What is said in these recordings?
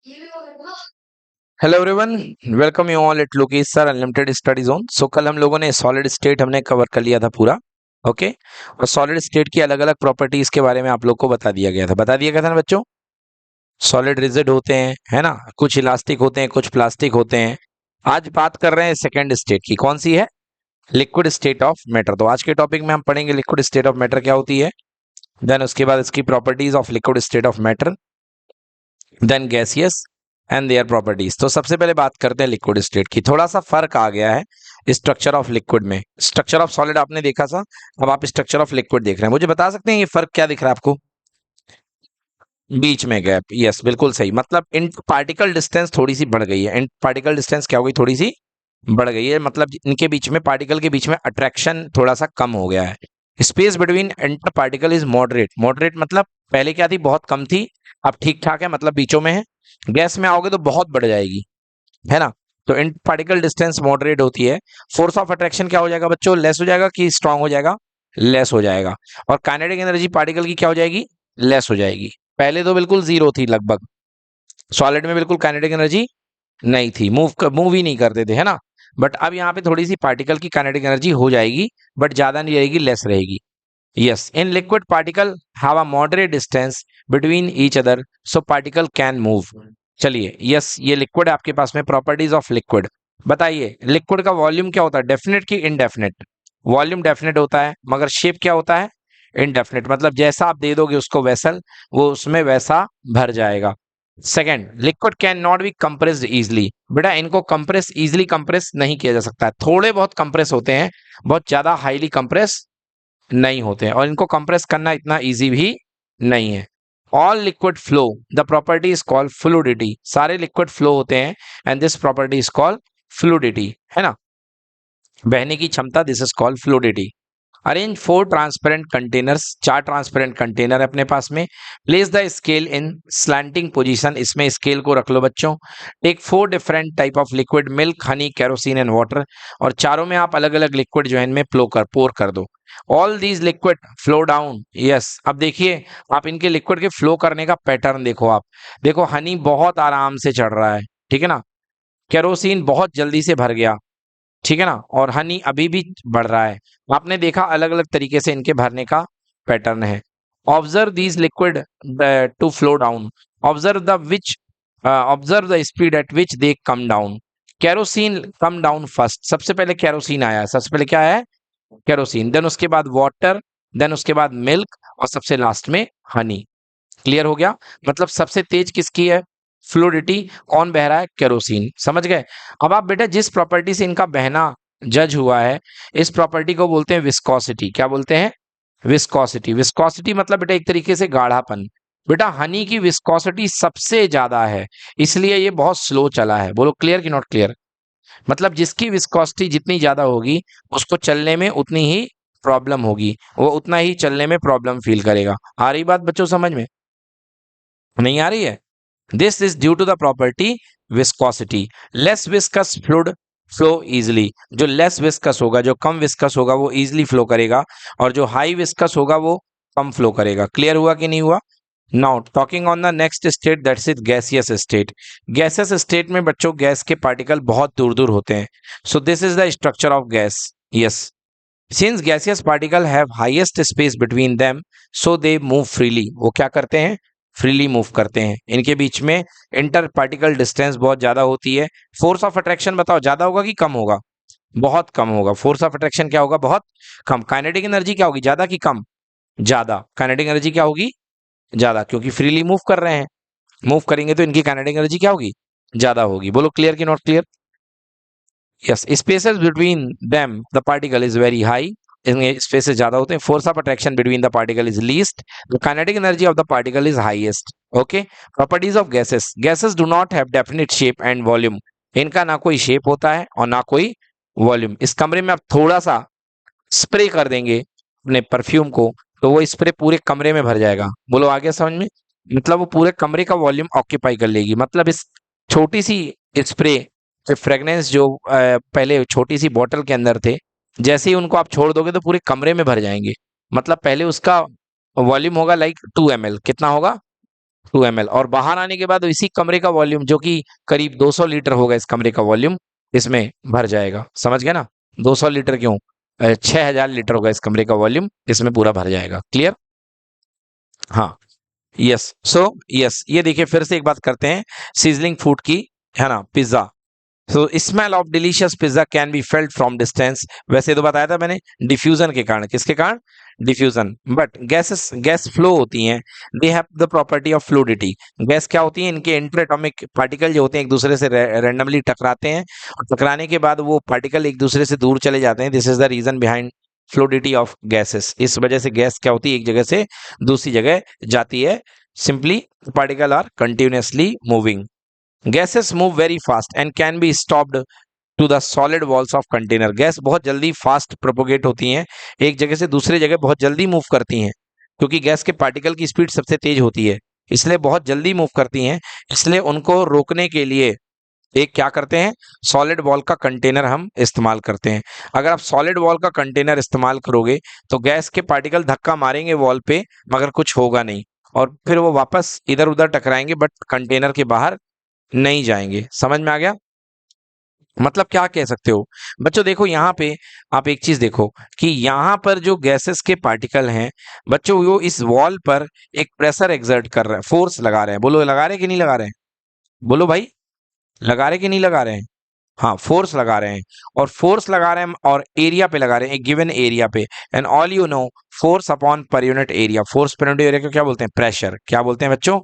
Hello everyone, welcome you all at Lokesh sir unlimited study zone. So कल हम लोगों ने सॉलिड स्टेट हमने कवर कर लिया था पूरा। ओके, और सॉलिड स्टेट की अलग अलग प्रॉपर्टीज के बारे में आप लोग को बता दिया गया था ना बच्चों। सॉलिड रिजिड होते हैं, है ना, कुछ इलास्टिक होते हैं, कुछ प्लास्टिक होते हैं। आज बात कर रहे हैं सेकेंड स्टेट की, कौन सी है? Liquid state of matter. तो आज के टॉपिक में हम पढ़ेंगे लिक्विड स्टेट ऑफ मैटर क्या होती है, देन उसके बाद इसकी properties of liquid state of matter, then gaseous and their properties. तो सबसे पहले बात करते हैं लिक्विड स्टेट की। थोड़ा सा फर्क आ गया है स्ट्रक्चर ऑफ लिक्विड में। स्ट्रक्चर ऑफ सॉलिड आपने देखा था, अब आप स्ट्रक्चर ऑफ लिक्विड देख रहे हैं। मुझे बता सकते हैं ये फर्क क्या दिख रहा है आपको? बीच में गैप, यस बिल्कुल सही। मतलब इन पार्टिकल डिस्टेंस थोड़ी सी बढ़ गई है। इन पार्टिकल डिस्टेंस क्या हो गई? थोड़ी सी बढ़ गई है। मतलब इनके बीच में, पार्टिकल के बीच में अट्रैक्शन थोड़ा सा कम हो गया है। Space between inter particle is moderate. Moderate मतलब पहले क्या थी? बहुत कम थी, अब ठीक ठाक है, मतलब बीचों में है। गैस में आओगे तो बहुत बढ़ जाएगी, है ना। तो इन पार्टिकल डिस्टेंस मॉडरेट होती है। फोर्स ऑफ अट्रैक्शन क्या हो जाएगा बच्चों? लेस हो जाएगा कि स्ट्रांग हो जाएगा? लेस हो जाएगा। और काइनेटिक एनर्जी पार्टिकल की क्या हो जाएगी? लेस हो जाएगी। पहले तो बिल्कुल जीरो थी लगभग, सॉलिड में बिल्कुल काइनेटिक एनर्जी नहीं थी, मूव ही नहीं करते थे, है ना। बट अब यहाँ पे थोड़ी सी पार्टिकल की काइनेटिक एनर्जी हो जाएगी, बट ज्यादा नहीं रहेगी, लेस रहेगी। Yes, in liquid particle have a moderate distance between each other, so particle can move. चलिए, यस, ये लिक्विड आपके पास में। प्रॉपर्टीज ऑफ लिक्विड बताइए। लिक्विड का वॉल्यूम क्या होता है? डेफिनेट कि इनडेफिनेट? वॉल्यूम डेफिनेट होता है, मगर शेप क्या होता है? इनडेफिनेट। मतलब जैसा आप दे दोगे उसको वेसल, वो उसमें वैसा भर जाएगा। Second, liquid can not be compressed easily. बेटा इनको कंप्रेस, इजिली कंप्रेस नहीं किया जा सकता है। थोड़े बहुत कंप्रेस होते हैं, बहुत ज्यादा हाईली कंप्रेस नहीं होते हैं, और इनको कंप्रेस करना इतना इजी भी नहीं है। All liquid flow, the property is called fluidity. सारे लिक्विड फ्लो होते हैं, and this property is called fluidity, है ना, बहने की क्षमता, this is called fluidity. Arrange four transparent containers, चार ट्रांसपेरेंट कंटेनर अपने पास में। Place the scale in slanting position, इसमें स्केल को रख लो बच्चों। Take four different type of liquid, milk, honey, kerosene and water, और चारों में आप अलग अलग लिक्विड जो है इनमें पोर कर दो। All these liquid flow down. Yes, अब देखिए आप इनके लिक्विड के फ्लो करने का पैटर्न देखो। आप देखो, हनी बहुत आराम से चढ़ रहा है, ठीक है ना। केरोसिन बहुत जल्दी से भर गया, ठीक है ना, और हनी अभी भी बढ़ रहा है। आपने देखा अलग अलग तरीके से इनके भरने का पैटर्न है। Observe these liquid to flow down. Observe the which observe the speed at which they come down. Kerosene come down first, सबसे पहले कैरोसिन आया है। सबसे पहले क्या है? कैरोसिन, देन उसके बाद वाटर, देन उसके बाद मिल्क, और सबसे लास्ट में हनी। क्लियर हो गया? मतलब सबसे तेज किसकी है? फ्लूडिटी। कौन बह रहा है? केरोसिन। समझ गए? अब आप बेटा जिस प्रॉपर्टी से इनका बहना जज हुआ है, इस प्रॉपर्टी को बोलते हैं विस्कोसिटी। क्या बोलते हैं? विस्कोसिटी। विस्कोसिटी मतलब बेटा एक तरीके से गाढ़ापन। बेटा हनी की विस्कोसिटी सबसे ज्यादा है, इसलिए ये बहुत स्लो चला है। बोलो क्लियर कि नॉट क्लियर? मतलब जिसकी विस्कोसिटी जितनी ज्यादा होगी, उसको चलने में उतनी ही प्रॉब्लम होगी, वो उतना ही चलने में प्रॉब्लम फील करेगा। आ रही बात बच्चों समझ में? नहीं आ रही है? This is due to the property viscosity. Less viscous fluid flow easily. जो लेस विस्कस होगा, जो कम विस्कस होगा, वो इजिली फ्लो करेगा, और जो हाई विस्कस होगा वो कम फ्लो करेगा। क्लियर हुआ कि नहीं हुआ? Now talking on the next state, that's is gaseous state. Gaseous state में बच्चों गैस के पार्टिकल बहुत दूर दूर होते हैं। सो this is the structure of gas. Yes, since gaseous particle have highest space between them, so they move freely. वो क्या करते हैं? फ्रीली मूव करते हैं। इनके बीच में इंटर पार्टिकल डिस्टेंस बहुत ज्यादा होती है। फोर्स ऑफ अट्रैक्शन बताओ, ज्यादा होगा कि कम होगा? बहुत कम होगा। फोर्स ऑफ अट्रैक्शन क्या होगा? बहुत कम। काइनेटिक एनर्जी क्या होगी? ज्यादा कि कम? ज्यादा। काइनेटिक एनर्जी क्या होगी? ज्यादा, क्योंकि फ्रीली मूव कर रहे हैं। मूव करेंगे तो इनकी काइनेटिक एनर्जी क्या होगी? ज्यादा होगी। बोलो क्लियर कि not clear? Yes, spaces between them the particle is very high. इनमें स्पेसेस ज्यादा होते हैं। Force of attraction between the particle is least, the kinetic energy of the particle is highest. Okay, properties of gases. Gases do not have definite shape and volume. इनका ना कोई shape होता है और ना कोई वॉल्यूम। इस कमरे में आप थोड़ा सा स्प्रे कर देंगे अपने परफ्यूम को, तो वो स्प्रे पूरे कमरे में भर जाएगा। बोलो आ गया समझ में? मतलब वो पूरे कमरे का वॉल्यूम ऑक्यूपाई कर लेगी। मतलब इस छोटी सी स्प्रे, फ्रेग्रेंस जो पहले छोटी सी बोतल के अंदर थे, जैसे ही उनको आप छोड़ दोगे तो पूरे कमरे में भर जाएंगे। मतलब पहले उसका वॉल्यूम होगा लाइक 2 ml। कितना होगा? 2 ml, और बाहर आने के बाद इसी कमरे का वॉल्यूम जो कि करीब 200 लीटर होगा, इस कमरे का वॉल्यूम इसमें भर जाएगा। समझ गए ना? 200 लीटर क्यों, 6000 लीटर होगा इस कमरे का वॉल्यूम, इसमें पूरा भर जाएगा। क्लियर? हाँ, यस। सो यस, ये देखिए फिर से एक बात करते हैं सीजलिंग फूड की, है ना, pizza. So smell of delicious pizza can be felt from distance. वैसे तो बताया था मैंने, डिफ्यूजन के कारण। किसके कारण? Diffusion. But gases, gas flow होती हैं, they have the property of fluidity. Gas क्या होती है, इनके इंटर एटॉमिक पार्टिकल जो होते हैं एक दूसरे से रैंडमली टकराते हैं, और टकराने के बाद वो पार्टिकल एक दूसरे से दूर चले जाते हैं। This is the reason behind fluidity of gases. इस वजह से गैस क्या होती है, एक जगह से दूसरी जगह जाती है। Simply particle are continuously moving. Gases move very fast and can be stopped to the solid walls of container. Gas बहुत जल्दी फास्ट प्रोपोगेट होती हैं, एक जगह से दूसरे जगह बहुत जल्दी मूव करती हैं, क्योंकि गैस के पार्टिकल की स्पीड सबसे तेज होती है, इसलिए बहुत जल्दी मूव करती हैं। इसलिए उनको रोकने के लिए एक क्या करते हैं, सॉलिड वॉल का कंटेनर हम इस्तेमाल करते हैं। अगर आप सॉलिड वॉल का कंटेनर इस्तेमाल करोगे तो गैस के पार्टिकल धक्का मारेंगे वॉल पे, मगर कुछ होगा नहीं, और फिर वो वापस इधर उधर टकराएंगे, बट कंटेनर के बाहर नहीं जाएंगे। समझ में आ गया? मतलब क्या कह सकते हो बच्चों, देखो यहाँ पे आप एक चीज देखो कि यहाँ पर जो गैसेस के पार्टिकल हैं बच्चों, वो इस वॉल पर एक प्रेशर एक्सर्ट कर रहे हैं, फोर्स लगा रहे हैं। बोलो, लगा रहे हैं कि नहीं लगा रहे हैं? बोलो भाई, लगा रहे हैं कि नहीं लगा रहे हैं? हाँ, फोर्स लगा रहे हैं, और फोर्स लगा रहे हैं और एरिया पे लगा रहे हैं, एक गिवन एरिया पे। And all you know, force upon per unit area. Force per unit area को क्या बोलते हैं? प्रेशर। क्या बोलते हैं बच्चों?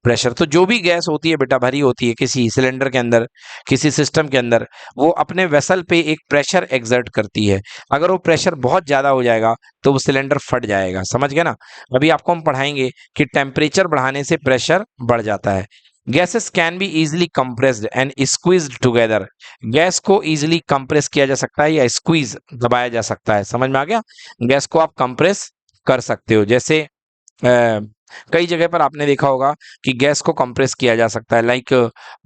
प्रेशर। तो जो भी गैस होती है बेटा, भरी होती है किसी सिलेंडर के अंदर, किसी सिस्टम के अंदर, वो अपने वेसल पे एक प्रेशर एक्सर्ट करती है। अगर वो प्रेशर बहुत ज्यादा हो जाएगा तो वो सिलेंडर फट जाएगा। समझ गए ना? अभी आपको हम पढ़ाएंगे कि टेम्परेचर बढ़ाने से प्रेशर बढ़ जाता है। Gases can be easily compressed and squeezed together. Gas को इजिली कंप्रेस किया जा सकता है या स्क्वीज, दबाया जा सकता है। समझ में आ गया? गैस को आप कंप्रेस कर सकते हो। जैसे कई जगह पर आपने देखा होगा कि गैस को कंप्रेस किया जा सकता है। लाइक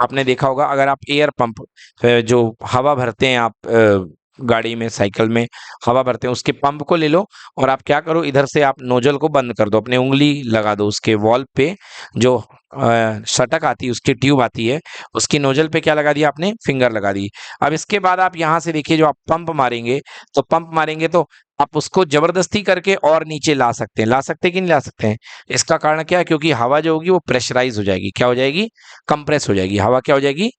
आपने देखा होगा, अगर आप एयर पंप, जो हवा भरते हैं आप, गाड़ी में, साइकिल में हवा भरते हैं, उसके पंप को ले लो, और आप क्या करो, इधर से आप नोजल को बंद कर दो, अपने उंगली लगा दो उसके वॉल पे, जो सटक आती है, उसकी ट्यूब आती है, उसकी नोजल पे क्या लगा दिया आपने? फिंगर लगा दी। अब इसके बाद आप यहाँ से देखिए, जो आप पंप मारेंगे, तो पंप मारेंगे तो आप उसको जबरदस्ती करके और नीचे ला सकते हैं। ला सकते हैं कि नहीं ला सकते हैं? इसका कारण क्या है? क्योंकि हवा जो होगी वो प्रेशराइज हो जाएगी। क्या हो जाएगी? कंप्रेस हो जाएगी। हवा क्या हो जाएगी?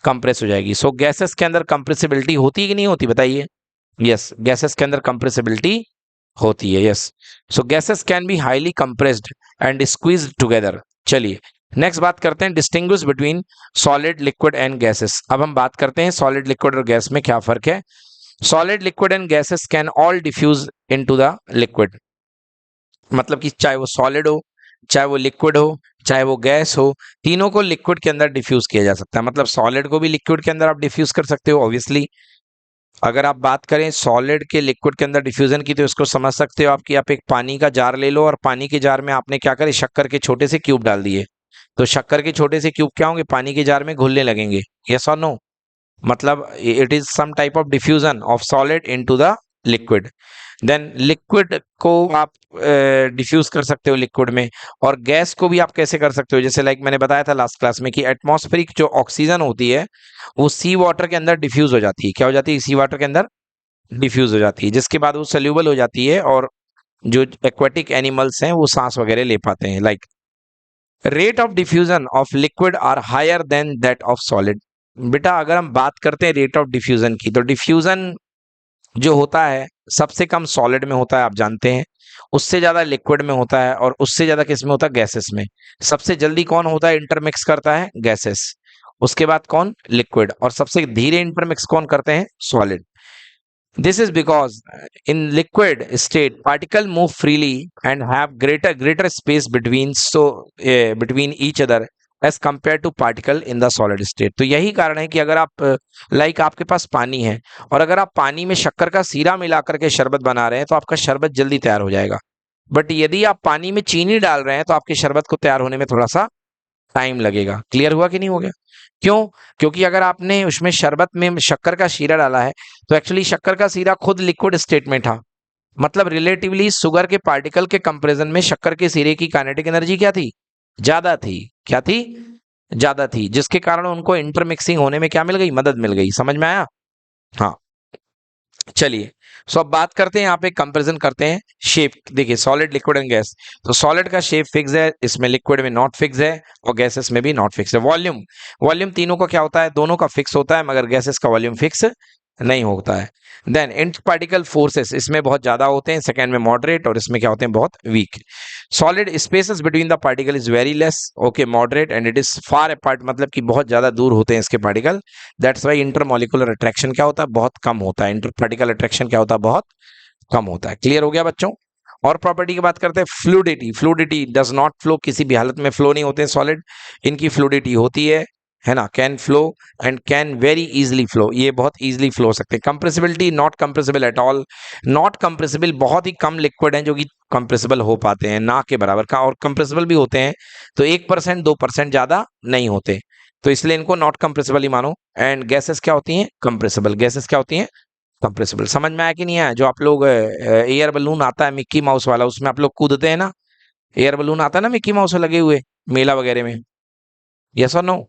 कंप्रेस हो जाएगी। सो गैसेस के अंदर कंप्रेसिबिलिटी होती है कि नहीं होती, बताइए? यस, गैसेस के अंदर कंप्रेसिबिलिटी होती है। Yes, so gases can be highly compressed and squeezed together. चलिए नेक्स्ट बात करते हैं, distinguish between solid, liquid and gases. अब हम बात करते हैं सॉलिड, लिक्विड और गैस में क्या फर्क है। Solid, liquid and gases can all diffuse into the liquid. मतलब कि चाहे वो सॉलिड हो, चाहे वो लिक्विड हो, चाहे वो गैस हो, तीनों को लिक्विड के अंदर डिफ्यूज किया जा सकता है। मतलब सॉलिड को भी लिक्विड के अंदर आप डिफ्यूज कर सकते हो ऑब्वियसली। अगर आप बात करें सॉलिड के लिक्विड के अंदर डिफ्यूजन की, तो इसको समझ सकते हो आप कि आप एक पानी का जार ले लो, और पानी के जार में आपने क्या करे, शक्कर के छोटे से क्यूब डाल दिए, तो शक्कर के छोटे से क्यूब क्या होंगे, पानी के जार में घुलने लगेंगे। यस और नो? मतलब it is some type of diffusion of solid into the liquid. Then liquid को आप डिफ्यूज कर सकते हो लिक्विड में, और गैस को भी आप कैसे कर सकते हो, जैसे लाइक मैंने बताया था लास्ट क्लास में कि एटमॉस्फेरिक जो ऑक्सीजन होती है वो सी वाटर के अंदर डिफ्यूज हो जाती है। क्या हो जाती है? सी वाटर के अंदर डिफ्यूज हो जाती है, जिसके बाद वो सोल्यूबल हो जाती है, और जो एक्वेटिक एनिमल्स हैं वो सांस वगैरह ले पाते हैं। Like rate of diffusion of liquid are higher than that of solid. बेटा अगर हम बात करते हैं रेट ऑफ डिफ्यूजन की, तो डिफ्यूजन जो होता है सबसे कम सॉलिड में होता है, आप जानते हैं, उससे ज्यादा लिक्विड में होता है, और उससे ज्यादा किस में होता है? गैसेस में। सबसे जल्दी कौन होता है, इंटरमिक्स करता है? गैसेस। उसके बाद कौन? लिक्विड। और सबसे धीरे इंटरमिक्स कौन करते हैं? Solid. This is because in liquid state particle move freely and have greater space between each other as compared to particle in the solid state। तो यही कारण है कि अगर आप लाइक आपके पास पानी है, और अगर आप पानी में शक्कर का सीरा मिला करके शरबत बना रहे हैं तो आपका शरबत जल्दी तैयार हो जाएगा। बट यदि आप पानी में चीनी डाल रहे हैं तो आपके शरबत को तैयार होने में थोड़ा सा टाइम लगेगा। क्लियर हुआ कि नहीं हो गया? क्यों? क्योंकि अगर आपने उसमें शरबत में शक्कर का शीरा डाला है, तो एक्चुअली शक्कर का शीरा खुद लिक्विड स्टेट में था। मतलब रिलेटिवली शुगर के पार्टिकल के कंपैरिजन में शक्कर के शीरे की काइनेटिक एनर्जी क्या थी? ज्यादा थी। क्या थी? ज्यादा थी, जिसके कारण उनको इंटरमिक्सिंग होने में क्या मिल गई? मदद मिल गई। समझ में आया? हाँ। चलिए, सो अब बात करते हैं, यहाँ पे कंपैरिजन करते हैं शेप। देखिए सॉलिड, लिक्विड एंड गैस। तो सॉलिड का शेप फिक्स है, इसमें लिक्विड में नॉट फिक्स है, और गैसेस में भी नॉट फिक्स है। वॉल्यूम, वॉल्यूम तीनों का क्या होता है? दोनों का फिक्स होता है, मगर गैसेस का वॉल्यूम फिक्स नहीं होता है। देन इंटर पार्टिकल फोर्सेस, इसमें बहुत ज्यादा होते हैं, सेकेंड में मॉडरेट, और इसमें क्या होते हैं? बहुत weak. Solid spaces between the particle is very less, okay, moderate, and it is far apart, मतलब कि बहुत ज्यादा दूर होते हैं इसके पार्टिकल। दैट्स वाई इंटरमॉलिकुलर अट्रैक्शन क्या होता है? बहुत कम होता है। इंटर पार्टिकल अट्रैक्शन क्या होता है? बहुत कम होता है। क्लियर हो गया बच्चों? और प्रॉपर्टी की बात करते हैं, fluidity. Fluidity does not flow, किसी भी हालत में फ्लो नहीं होते हैं सॉलिड। इनकी फ्लूडिटी होती है ना? Can flow and can very easily flow, ये बहुत इजीली फ्लो हो सकते हैं। Compressibility, not compressible at all. Not compressible, बहुत ही कम लिक्विड हैं जो कि कंप्रेसिबल हो पाते हैं, ना के बराबर का। और कंप्रेसिबल भी होते हैं तो 1% 2% ज्यादा नहीं होते, तो इसलिए इनको नॉट कंप्रेसिबल ही मानो। एंड गैसेस क्या होती हैं? कंप्रेसिबल। गैसेस क्या होती हैं? कंप्रेसिबल। समझ में आया कि नहीं आया? जो आप लोग एयर बलून आता है मिक्की माउस वाला, उसमें आप लोग कूदते हैं ना, एयर बलून आता है ना मिक्की माउस लगे हुए मेला वगैरह में, यस और नो?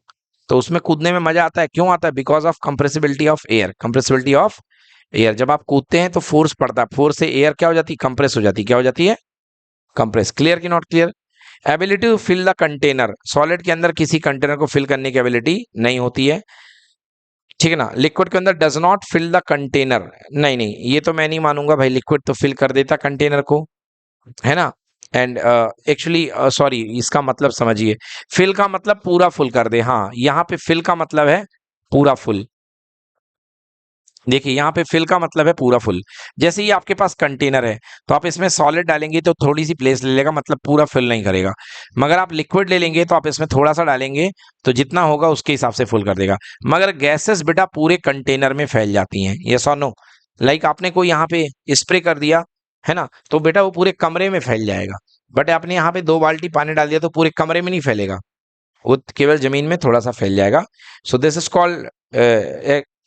तो उसमें कूदने में मजा आता है, क्यों आता है? Because of compressibility of air. Compressibility of air, जब आप कूदते हैं तो फोर्स पड़ता है, फोर्स से एयर क्या हो जाती है? कंप्रेस हो जाती है। क्या हो जाती है? कंप्रेस। क्लियर कि not clear? Ability to fill the container, solid के अंदर किसी कंटेनर को फिल करने की एबिलिटी नहीं होती है, ठीक है ना? लिक्विड के अंदर does not fill the container, नहीं नहीं, ये तो मैं नहीं मानूंगा भाई, लिक्विड तो फिल कर देता कंटेनर को, है ना? एंड एक्चुअली सॉरी, इसका मतलब समझिए, फिल का मतलब पूरा फुल कर दे। हाँ, यहाँ पे फिल का मतलब है पूरा फुल। देखिए यहाँ पे फिल का मतलब है पूरा फुल। जैसे ही आपके पास कंटेनर है तो आप इसमें सॉलिड डालेंगे तो थोड़ी सी प्लेस ले लेगा, मतलब पूरा फिल नहीं करेगा। मगर आप लिक्विड ले लेंगे तो आप इसमें थोड़ा सा डालेंगे तो जितना होगा उसके हिसाब से फुल कर देगा। मगर गैसेस बेटा पूरे कंटेनर में फैल जाती हैं, ये और नो? लाइक आपने कोई यहाँ पे स्प्रे कर दिया, है ना, तो बेटा वो पूरे कमरे में फैल जाएगा। बट आपने यहाँ पे 2 बाल्टी पानी डाल दिया तो पूरे कमरे में नहीं फैलेगा, वो केवल जमीन में थोड़ा सा फैल जाएगा। So this is called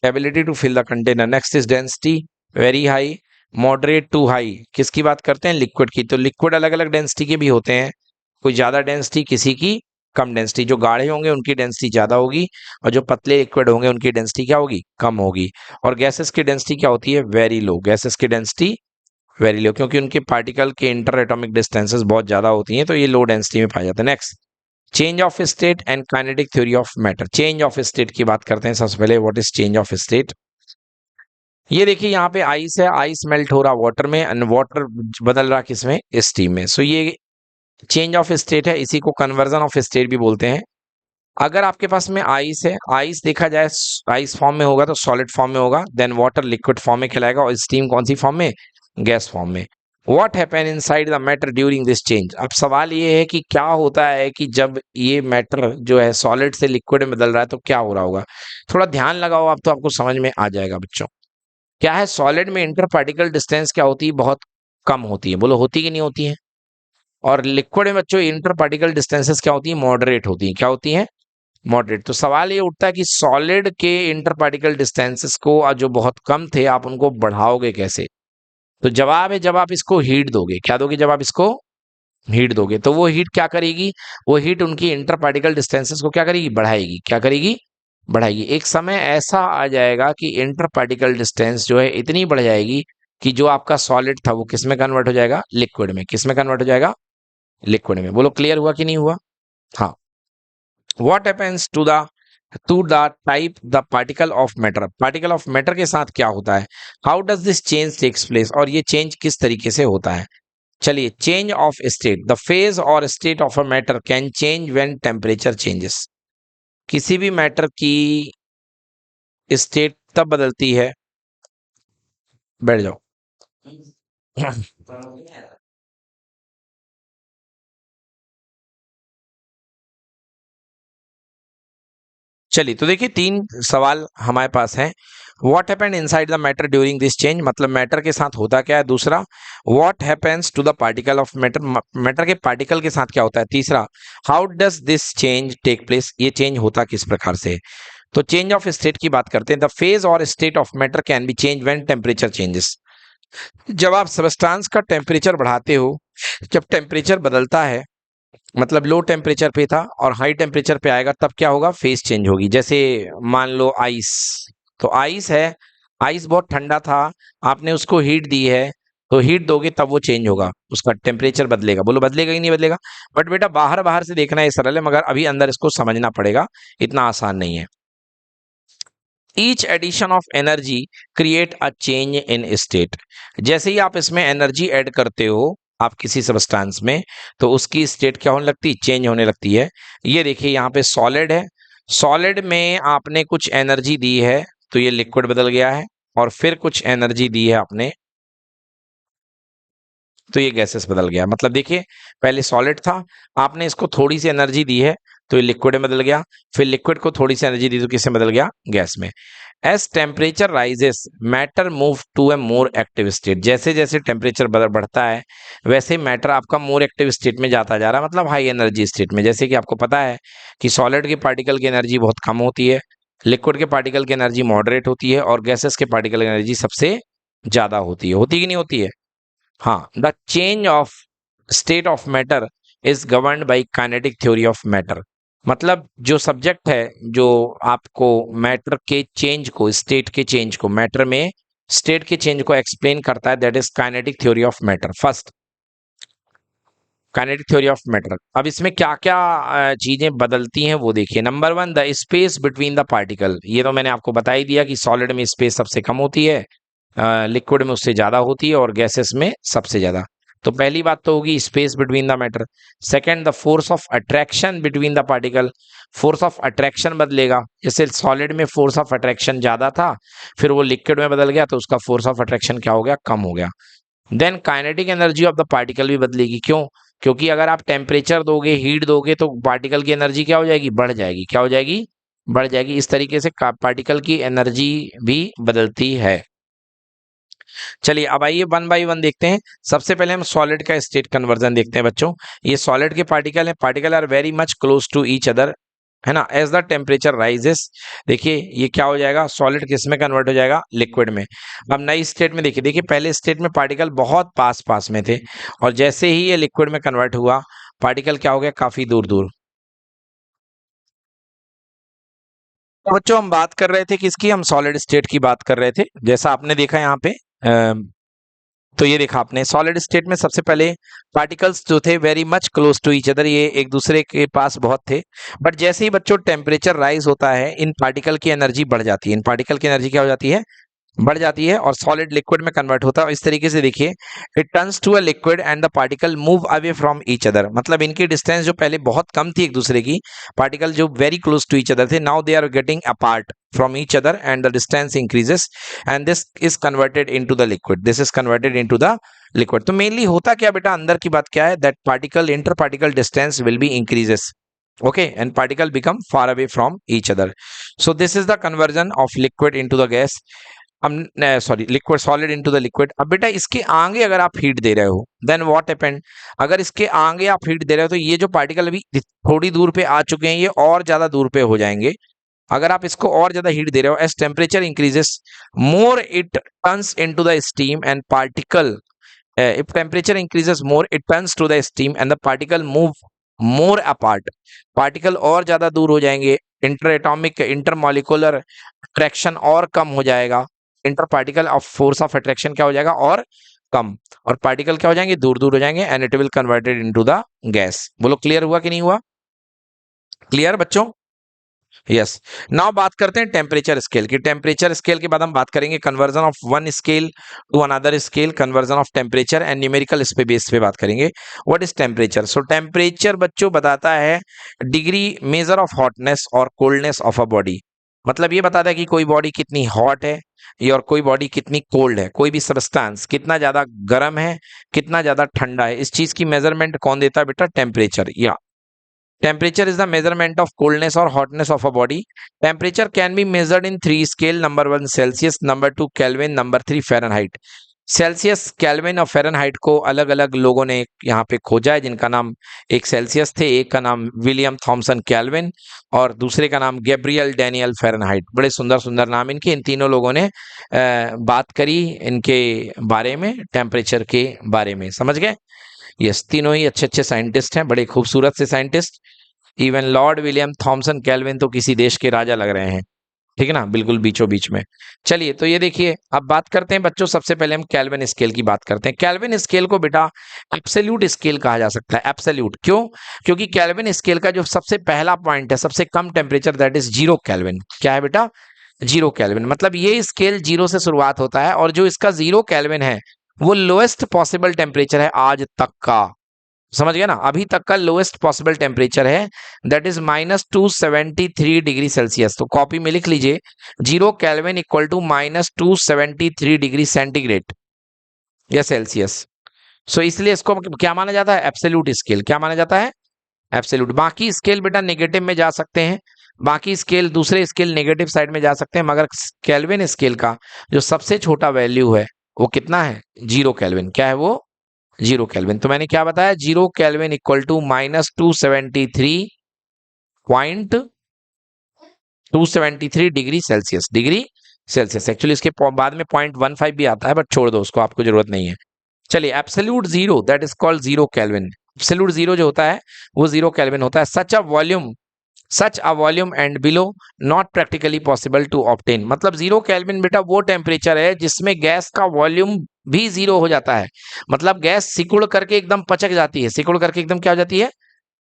ability to fill the container. Next is density, very high, moderate to high. किसकी बात करते हैं? लिक्विड की। तो लिक्विड अलग अलग डेंसिटी के भी होते हैं, कोई ज्यादा डेंसिटी, किसी की कम डेंसिटी। जो गाढ़े होंगे उनकी डेंसिटी ज्यादा होगी, और जो पतले लिक्विड होंगे उनकी डेंसिटी क्या होगी? कम होगी। और गैसेस की डेंसिटी क्या होती है? Very low. गैसेस की डेंसिटी वेरी लो, क्योंकि उनके पार्टिकल के इंटर एटॉमिक डिस्टेंसेस बहुत ज्यादा होती हैं, तो ये लो डेंसिटी में पाए जाते हैं। Next, change of state and kinetic theory of matter. Change of state की बात करते हैं सबसे पहले। What is change of state? ये देखिए यहाँ पे आइस है, आइस मेल्ट हो रहा वाटर में, एंड वाटर बदल रहा किसमें? स्टीम में। सो ये चेंज ऑफ स्टेट है, इसी को कन्वर्जन ऑफ स्टेट भी बोलते हैं। अगर आपके पास में आइस है, आइस देखा जाए आइस फॉर्म में होगा तो सॉलिड फॉर्म में होगा, देन वाटर लिक्विड फॉर्म में कहलाएगा, और स्टीम कौन सी फॉर्म में? गैस फॉर्म में। What happen inside the matter during this change? अब सवाल ये है कि क्या होता है कि जब ये मैटर जो है सॉलिड से लिक्विड में बदल रहा है तो क्या हो रहा होगा? थोड़ा ध्यान लगाओ आप, तो आपको समझ में आ जाएगा बच्चों। क्या है? सॉलिड में इंटर पार्टिकल डिस्टेंस क्या होती है? बहुत कम होती है। बोलो, होती कि नहीं होती है? और लिक्विड में बच्चों इंटर पार्टिकल डिस्टेंसेस क्या होती है? मॉडरेट होती है। क्या होती है? मॉडरेट। तो सवाल ये उठता है कि सॉलिड के इंटर पार्टिकल डिस्टेंसेस को जो बहुत कम थे, आप उनको बढ़ाओगे कैसे? तो जवाब है, जब आप इसको हीट दोगे। क्या दोगे? जब आप इसको हीट दोगे तो वो हीट क्या करेगी? वो हीट उनकी इंटर पार्टिकल डिस्टेंसेस को क्या करेगी? बढ़ाएगी। क्या करेगी? बढ़ाएगी। एक समय ऐसा आ जाएगा कि इंटर पार्टिकल डिस्टेंस जो है इतनी बढ़ जाएगी कि जो आपका सॉलिड था वो किस में कन्वर्ट हो जाएगा? लिक्विड में। किस में कन्वर्ट हो जाएगा? लिक्विड में। बोलो, क्लियर हुआ कि नहीं हुआ? हाँ। What happens to the type the particle of matter? Particle of matter के साथ क्या होता है? How does this change takes place? और ये चेंज किस तरीके से होता है? चलिए, change of state, the phase or state of a matter can change when temperature changes. किसी भी मैटर की स्टेट तब बदलती है, बैठ जाओ। चलिए, तो देखिए 3 सवाल हमारे पास हैं। What happened inside the matter during this change, मतलब मैटर के साथ होता क्या है? दूसरा, what happens to the particle of matter, matter के पार्टिकल के साथ क्या होता है? तीसरा, how does this change take place, ये चेंज होता किस प्रकार से? तो चेंज ऑफ स्टेट की बात करते हैं। The phase or state of matter can be change when temperature changes. जब आप सबस्टांस का टेम्परेचर बढ़ाते हो, जब टेम्परेचर बदलता है मतलब लो टेम्परेचर पे था और हाई टेम्परेचर पे आएगा तब क्या होगा, फेस चेंज होगी। जैसे मान लो आइस, तो आइस है, आइस बहुत ठंडा था, आपने उसको हीट दी है, तो हीट दोगे तब वो चेंज होगा, उसका टेम्परेचर बदलेगा। बोलो बदलेगा कि नहीं बदलेगा? बट बेटा बाहर बाहर से देखना ये सरल है, मगर अभी अंदर इसको समझना पड़ेगा, इतना आसान नहीं है। Each addition of energy create a change in state. जैसे ही आप इसमें एनर्जी ऐड करते हो आप किसी सब्सटेंस में, तो उसकी स्टेट क्या होने लगती है, चेंज होने लगती है। ये देखिए यहाँ पे सॉलिड है, सॉलिड में आपने कुछ एनर्जी दी है तो ये लिक्विड बदल गया है, और फिर कुछ एनर्जी दी है आपने तो ये गैसेस बदल गया। मतलब देखिए पहले सॉलिड था, आपने इसको थोड़ी सी एनर्जी दी है तो ये लिक्विड में बदल गया, फिर लिक्विड को थोड़ी सी एनर्जी दी तो किसमें बदल गया, गैस में। As temperature rises matter move to a more active state. जैसे जैसे टेम्परेचर बढ़ता है वैसे मैटर आपका मोर एक्टिव स्टेट में जाता जा रहा है, मतलब हाई एनर्जी स्टेट में। जैसे कि आपको पता है कि सॉलिड के पार्टिकल की एनर्जी बहुत कम होती है, लिक्विड के पार्टिकल की एनर्जी मॉडरेट होती है, और गैसेस के पार्टिकल की एनर्जी सबसे ज्यादा होती है कि नहीं होती है? हाँ, the change of state of matter is governed bye kinetic theory of matter. मतलब जो सब्जेक्ट है जो आपको मैटर के चेंज को, स्टेट के चेंज को, मैटर में स्टेट के चेंज को एक्सप्लेन करता है, that is kinetic theory of matter. First kinetic theory of matter. अब इसमें क्या क्या चीजें बदलती हैं वो देखिए। Number one, the space between the particle. ये तो मैंने आपको बता ही दिया कि सॉलिड में स्पेस सबसे कम होती है, लिक्विड में उससे ज्यादा होती है, और गैसेस में सबसे ज्यादा। तो पहली बात तो होगी space between the matter. Second, the force of attraction between the particle. Force of attraction बदलेगा, जैसे सॉलिड में फोर्स ऑफ अट्रैक्शन ज्यादा था, फिर वो लिक्विड में बदल गया तो उसका फोर्स ऑफ अट्रैक्शन क्या हो गया, कम हो गया। Then kinetic energy of the particle भी बदलेगी। क्यों? क्योंकि अगर आप टेम्परेचर दोगे, हीट दोगे, तो पार्टिकल की एनर्जी क्या हो जाएगी, बढ़ जाएगी। क्या हो जाएगी, बढ़ जाएगी। इस तरीके से पार्टिकल की एनर्जी भी बदलती है। चलिए अब आइए वन बाय वन देखते हैं। सबसे पहले हम सॉलिड का स्टेट कन्वर्जन देखते हैं बच्चों। ये सॉलिड के पार्टिकल हैं, particle are very much close to each other, है ना। एज द टेम्परेचर राइजेस, देखिए ये क्या हो जाएगा, सॉलिड किस में कन्वर्ट हो जाएगा, लिक्विड में। अब नई स्टेट में देखिए, देखिए पहले स्टेट में पार्टिकल बहुत पास पास में थे, और जैसे ही ये लिक्विड में कन्वर्ट हुआ पार्टिकल क्या हो गया, काफी दूर दूर। तो बच्चों हम बात कर रहे थे किसकी, हम सॉलिड स्टेट की बात कर रहे थे। जैसा आपने देखा यहाँ पे तो ये देखा आपने सॉलिड स्टेट में सबसे पहले पार्टिकल्स जो थे very much close to each other, ये एक दूसरे के पास बहुत थे। बट जैसे ही बच्चों टेम्परेचर राइज होता है इन पार्टिकल की एनर्जी बढ़ जाती है, इन पार्टिकल की एनर्जी क्या हो जाती है, बढ़ जाती है, और सॉलिड लिक्विड में कन्वर्ट होता है। इस तरीके से देखिए it turns to a liquid and the particle move away from each other. मतलब इनकी डिस्टेंस जो पहले बहुत कम थी एक दूसरे की, पार्टिकल जो very close to each other थे, now they are getting apart from each other and the distance increases and this is converted into the liquid, this is converted into the liquid. तो mainly होता क्या बेटा, अंदर की बात क्या है, that particle inter particle distance will be increases, okay, and particle become far away from each other. So this is the conversion of liquid into the gas, sorry liquid solid into the liquid. अब बेटा इसके आगे अगर आप heat दे रहे हो then what happened, अगर इसके आगे आप हीट दे रहे हो तो ये जो पार्टिकल अभी थोड़ी दूर पे आ चुके हैं ये और ज्यादा दूर पे हो जाएंगे। अगर आप इसको और ज्यादा हीट दे रहे हो, as temperature increases more it turns into the steam and particle, if temperature increases more it turns to the steam and the particle move more apart, particle और ज्यादा दूर हो जाएंगे, inter atomic inter molecular attraction और कम हो जाएगा, inter particle of force of attraction क्या हो जाएगा, और कम, और पार्टिकल क्या हो जाएंगे, दूर दूर हो जाएंगे, and it will converted into the gas. बोलो क्लियर हुआ कि नहीं हुआ, क्लियर बच्चों? यस। नाउ बात करते हैं टेम्परेचर स्केल की। टेम्परेचर स्केल के बाद हम बात करेंगे conversion of one scale to another scale, conversion of temperature and numerical इस पे बेस पे बात करेंगे। What is temperature? So temperature बच्चों बताता है डिग्री मेजर ऑफ हॉटनेस और कोल्डनेस ऑफ अ बॉडी। मतलब ये बताता है कि कोई बॉडी कितनी हॉट है और कोई बॉडी कितनी कोल्ड है, कोई भी सब्सटेंस कितना ज्यादा गर्म है, कितना ज्यादा ठंडा है। इस चीज की मेजरमेंट कौन देता है बेटा, टेम्परेचर। या temperature is the measurement of coldness or hotness of a body. Temperature can be measured in three scale: number 1 Celsius, number 2 Kelvin, number 3 Fahrenheit. Celsius, kelvin और फ़ारेनहाइट को अलग अलग लोगों ने यहाँ पे खोजा है, जिनका नाम एक सेल्सियस थे, एक का नाम विलियम थॉमसन केल्विन और दूसरे का नाम गैब्रियल डैनियल फ़ारेनहाइट। बड़े सुंदर सुंदर नाम इनके। इन तीनों लोगों ने बात करी इनके बारे में, टेम्परेचर के बारे में, समझ गए। यस, तीनों ही अच्छे अच्छे साइंटिस्ट हैं, बड़े खूबसूरत से scientist. Even Lord William Thomson Kelvin तो किसी देश के राजा लग रहे हैं, ठीक है ना, बिल्कुल बीचों बीच में। चलिए, तो ये देखिए, अब बात करते हैं बच्चों, सबसे पहले हम केल्विन स्केल की बात करते हैं। केल्विन स्केल को बेटा एब्सोल्यूट स्केल कहा जा सकता है। एब्सोल्यूट क्यों? क्योंकि केल्विन स्केल का जो सबसे पहला पॉइंट है, सबसे कम टेम्परेचर, दैट इज 0 केल्विन। क्या है बेटा? 0 केल्विन। मतलब ये स्केल 0 से शुरुआत होता है और जो इसका 0 केल्विन है वो लोएस्ट पॉसिबल टेम्परेचर है आज तक का। समझ गया ना? अभी तक का लोएस्ट पॉसिबल टेम्परेचर है, दैट इज -273 डिग्री सेल्सियस। तो कॉपी में लिख लीजिए 0 Kelvin equal to -273 degree centigrade या सेल्सियस। सो इसलिए इसको क्या माना जाता है? Absolute scale. क्या माना जाता है? एब्सोल्यूट। बाकी स्केल बेटा नेगेटिव में जा सकते हैं, बाकी स्केल, दूसरे स्केल नेगेटिव साइड में जा सकते हैं, मगर केल्विन स्केल का जो सबसे छोटा वैल्यू है वो कितना है? 0 केल्विन। क्या है वो? 0 केल्विन। तो मैंने क्या बताया? 0 Kelvin equal to -273 degree Celsius. Degree Celsius. Actually इसके बाद में 0.15 भी आता है, बट छोड़ दो उसको, आपको जरूरत नहीं है। चलिए, absolute zero, that is called 0 kelvin. Absolute zero जो होता है वो 0 केल्विन होता है। Such a volume and below not practically possible to obtain. मतलब 0 केल्विन बेटा वो टेम्परेचर है जिसमें गैस का वॉल्यूम भी 0 हो जाता है। मतलब गैस सिकुड़ करके एकदम पचक जाती है, सिकुड़ करके एकदम क्या हो जाती है?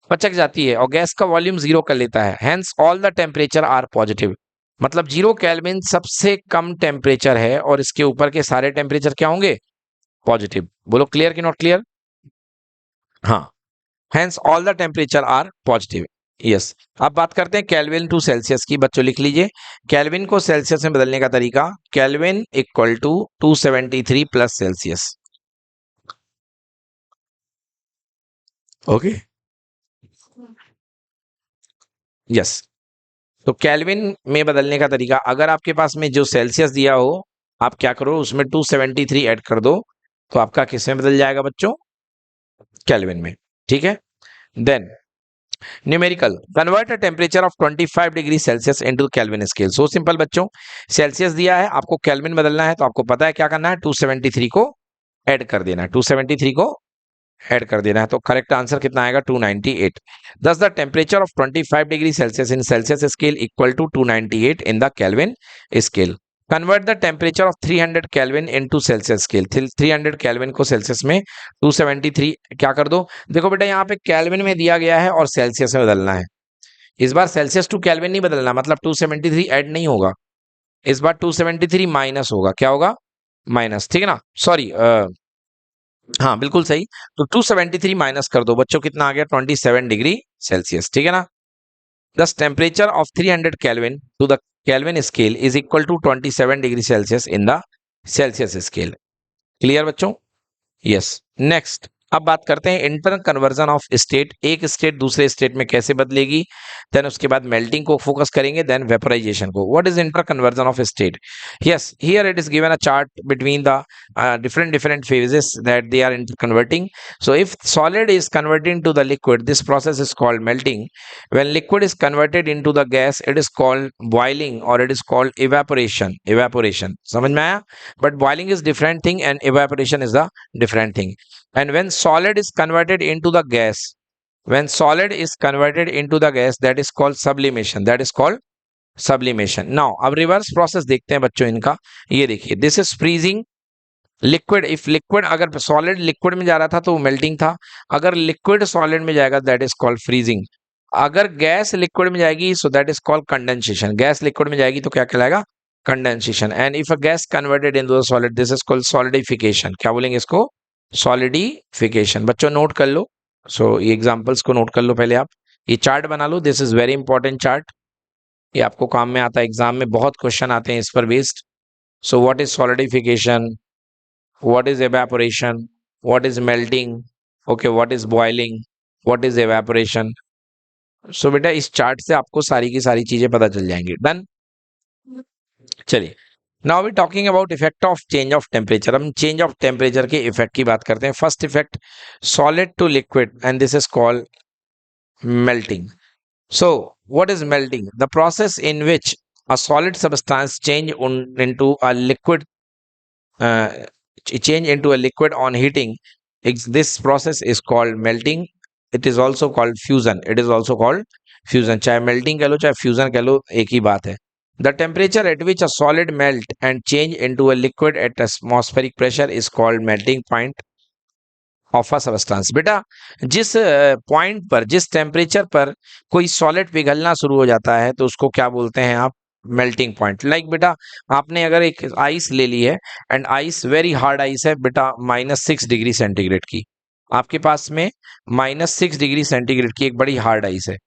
पचक जाती है, और गैस का वॉल्यूम 0 कर लेता है। Hence all the temperature are positive. मतलब 0 केल्विन सबसे कम टेम्परेचर है और इसके ऊपर के सारे टेम्परेचर क्या होंगे? पॉजिटिव। बोलो क्लियर कि नॉट क्लियर? हाँ, hence all the temperature are positive. Yes. अब बात करते हैं केल्विन टू सेल्सियस की। बच्चों लिख लीजिए, केल्विन को सेल्सियस में बदलने का तरीका, Kelvin equal to 273 plus Celsius. Okay, yes. तो केल्विन में बदलने का तरीका, अगर आपके पास में जो सेल्सियस दिया हो, आप क्या करो, उसमें 273 ऐड कर दो, तो आपका किस में बदल जाएगा बच्चों? केल्विन में। ठीक है। Then numerical, convert a temperature of 25 degree Celsius into Kelvin scale. So simple बच्चों, सेल्सियस दिया है, आपको केल्विन बदलना है, तो आपको पता है क्या करना है? 273 को ऐड कर देना है, 273 को ऐड कर देना है। तो करेक्ट आंसर कितना आएगा? 298। Thus the temperature of 25 degree Celsius in Celsius scale equal to 298 in the Kelvin scale. Convert the temperature of 300 Kelvin into Celsius scale. 300 Kelvin को सेल्सियस में 273 क्या कर दो? देखो बेटा, यहाँ पे केल्विन में दिया गया है और सेल्सियस में बदलना है। इस बार सेल्सियस टू केल्विन नहीं बदलना, मतलब 273 ऐड नहीं होगा, इस बार 273 माइनस होगा। क्या होगा? माइनस, ठीक है ना? सॉरी, हाँ बिल्कुल सही। तो 273 माइनस कर दो बच्चों, कितना आ गया? 27 डिग्री सेल्सियस, ठीक है ना? Thus temperature of 300 Kelvin to the Kelvin scale is equal to 27 degree Celsius in the Celsius scale. Clear बच्चों? यस। नेक्स्ट, अब बात करते हैं इंटर कन्वर्जन ऑफ स्टेट। एक स्टेट दूसरे स्टेट में कैसे बदलेगी, देन उसके बाद मेल्टिंग को फोकस करेंगे, देन वेपोराइजेशन को। What is inter conversion of state? Yes, here it is given a chart between the different phases that they are inter converting. So if solid is converted into the liquid, this process is called melting. When liquid is converted into the gas, it is called boiling or it is called evaporation. समझ में आया? But boiling is different thing and evaporation is the different thing. And when solid is converted into the gas, that is called sublimation. Now अब reverse process देखते हैं बच्चों इनका। ये देखिए, this is freezing liquid. If liquid, अगर solid liquid में जा रहा था तो मेल्टिंग था, अगर लिक्विड सॉलिड में जाएगा दैट इज कॉल्ड फ्रीजिंग। अगर गैस लिक्विड में जाएगी so that is called condensation. Gas liquid में जाएगी तो क्या कहलाएगा? Condensation. And if a gas converted into the solid, this is called solidification. क्या बोलेंगे इसको? सॉलिडिफिकेशन। बच्चों नोट कर लो, सो ये एग्जांपल्स को नोट कर लो पहले आप, ये चार्ट बना लो, this is very important chart, ये आपको काम में आता है, एग्जाम में बहुत क्वेश्चन आते हैं इस पर based. So what is solidification, what is evaporation, what is melting, okay, what is boiling, what is evaporation. So बेटा इस चार्ट से आपको सारी की सारी चीजें पता चल जाएंगी। डन। चलिए, now we talking about effect of change of temperature. हम चेंज ऑफ टेम्परेचर के इफेक्ट की बात करते हैं। First effect, solid to liquid, and this is called melting. So what is melting? The process in which a solid substance into a liquid on heating this process is called melting, it is also called fusion, it is also called fusion. चाहे melting कह लो चाहे fusion कह लो, एक ही बात है। The temperature at which a solid melt and change into a liquid at atmospheric pressure is called melting point of a substance. बेटा जिस point पर, जिस टेम्परेचर पर कोई सॉलिड पिघलना शुरू हो जाता है तो उसको क्या बोलते हैं आप? Melting point. लाइक बेटा आपने अगर एक आइस ले ली है and ice very hard ice है बेटा, -6 डिग्री सेंटीग्रेड की, आपके पास में -6 डिग्री सेंटीग्रेड की एक बड़ी हार्ड आइस है।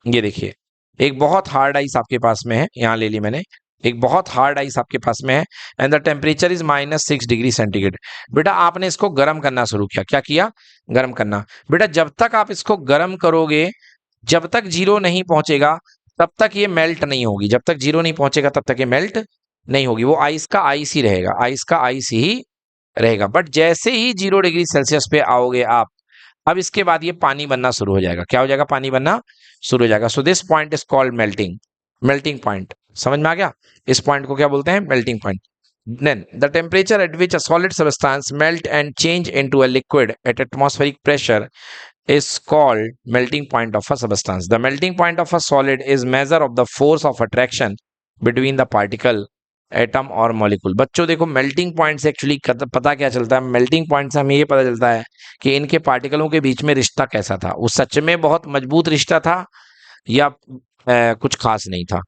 ये देखिए एक बहुत हार्ड आइस आपके पास में है, यहाँ ले ली मैंने, एक बहुत हार्ड आइस आपके पास में है and the temperature is -6 degree centigrade. बेटा आपने इसको गर्म करना शुरू किया, क्या किया? गर्म करना। बेटा जब तक आप इसको गर्म करोगे, जब तक जीरो नहीं पहुंचेगा तब तक ये मेल्ट नहीं होगी, जब तक जीरो नहीं पहुंचेगा तब तक ये मेल्ट नहीं होगी, वो आइस का आइस ही रहेगा, आइस का आइस ही रहेगा। बट जैसे ही 0 डिग्री सेल्सियस पे आओगे आप, अब इसके बाद ये पानी बनना शुरू हो जाएगा। क्या हो जाएगा? पानी बनना शुरू हो जाएगा। So this point is called melting, melting point. समझ में आ गया? इस पॉइंट को क्या बोलते हैं? Melting point. Then the temperature at which a solid substance melt and change into a liquid at atmospheric pressure is called melting point of a substance. The melting point of a solid is measure of the force of attraction between the particle, atom और molecule. बच्चों देखो melting point से actually पता क्या चलता है? Melting point से हमें ये पता चलता है कि इनके पार्टिकलों के बीच में रिश्ता कैसा था, वो सच में बहुत मजबूत रिश्ता था या कुछ खास नहीं था।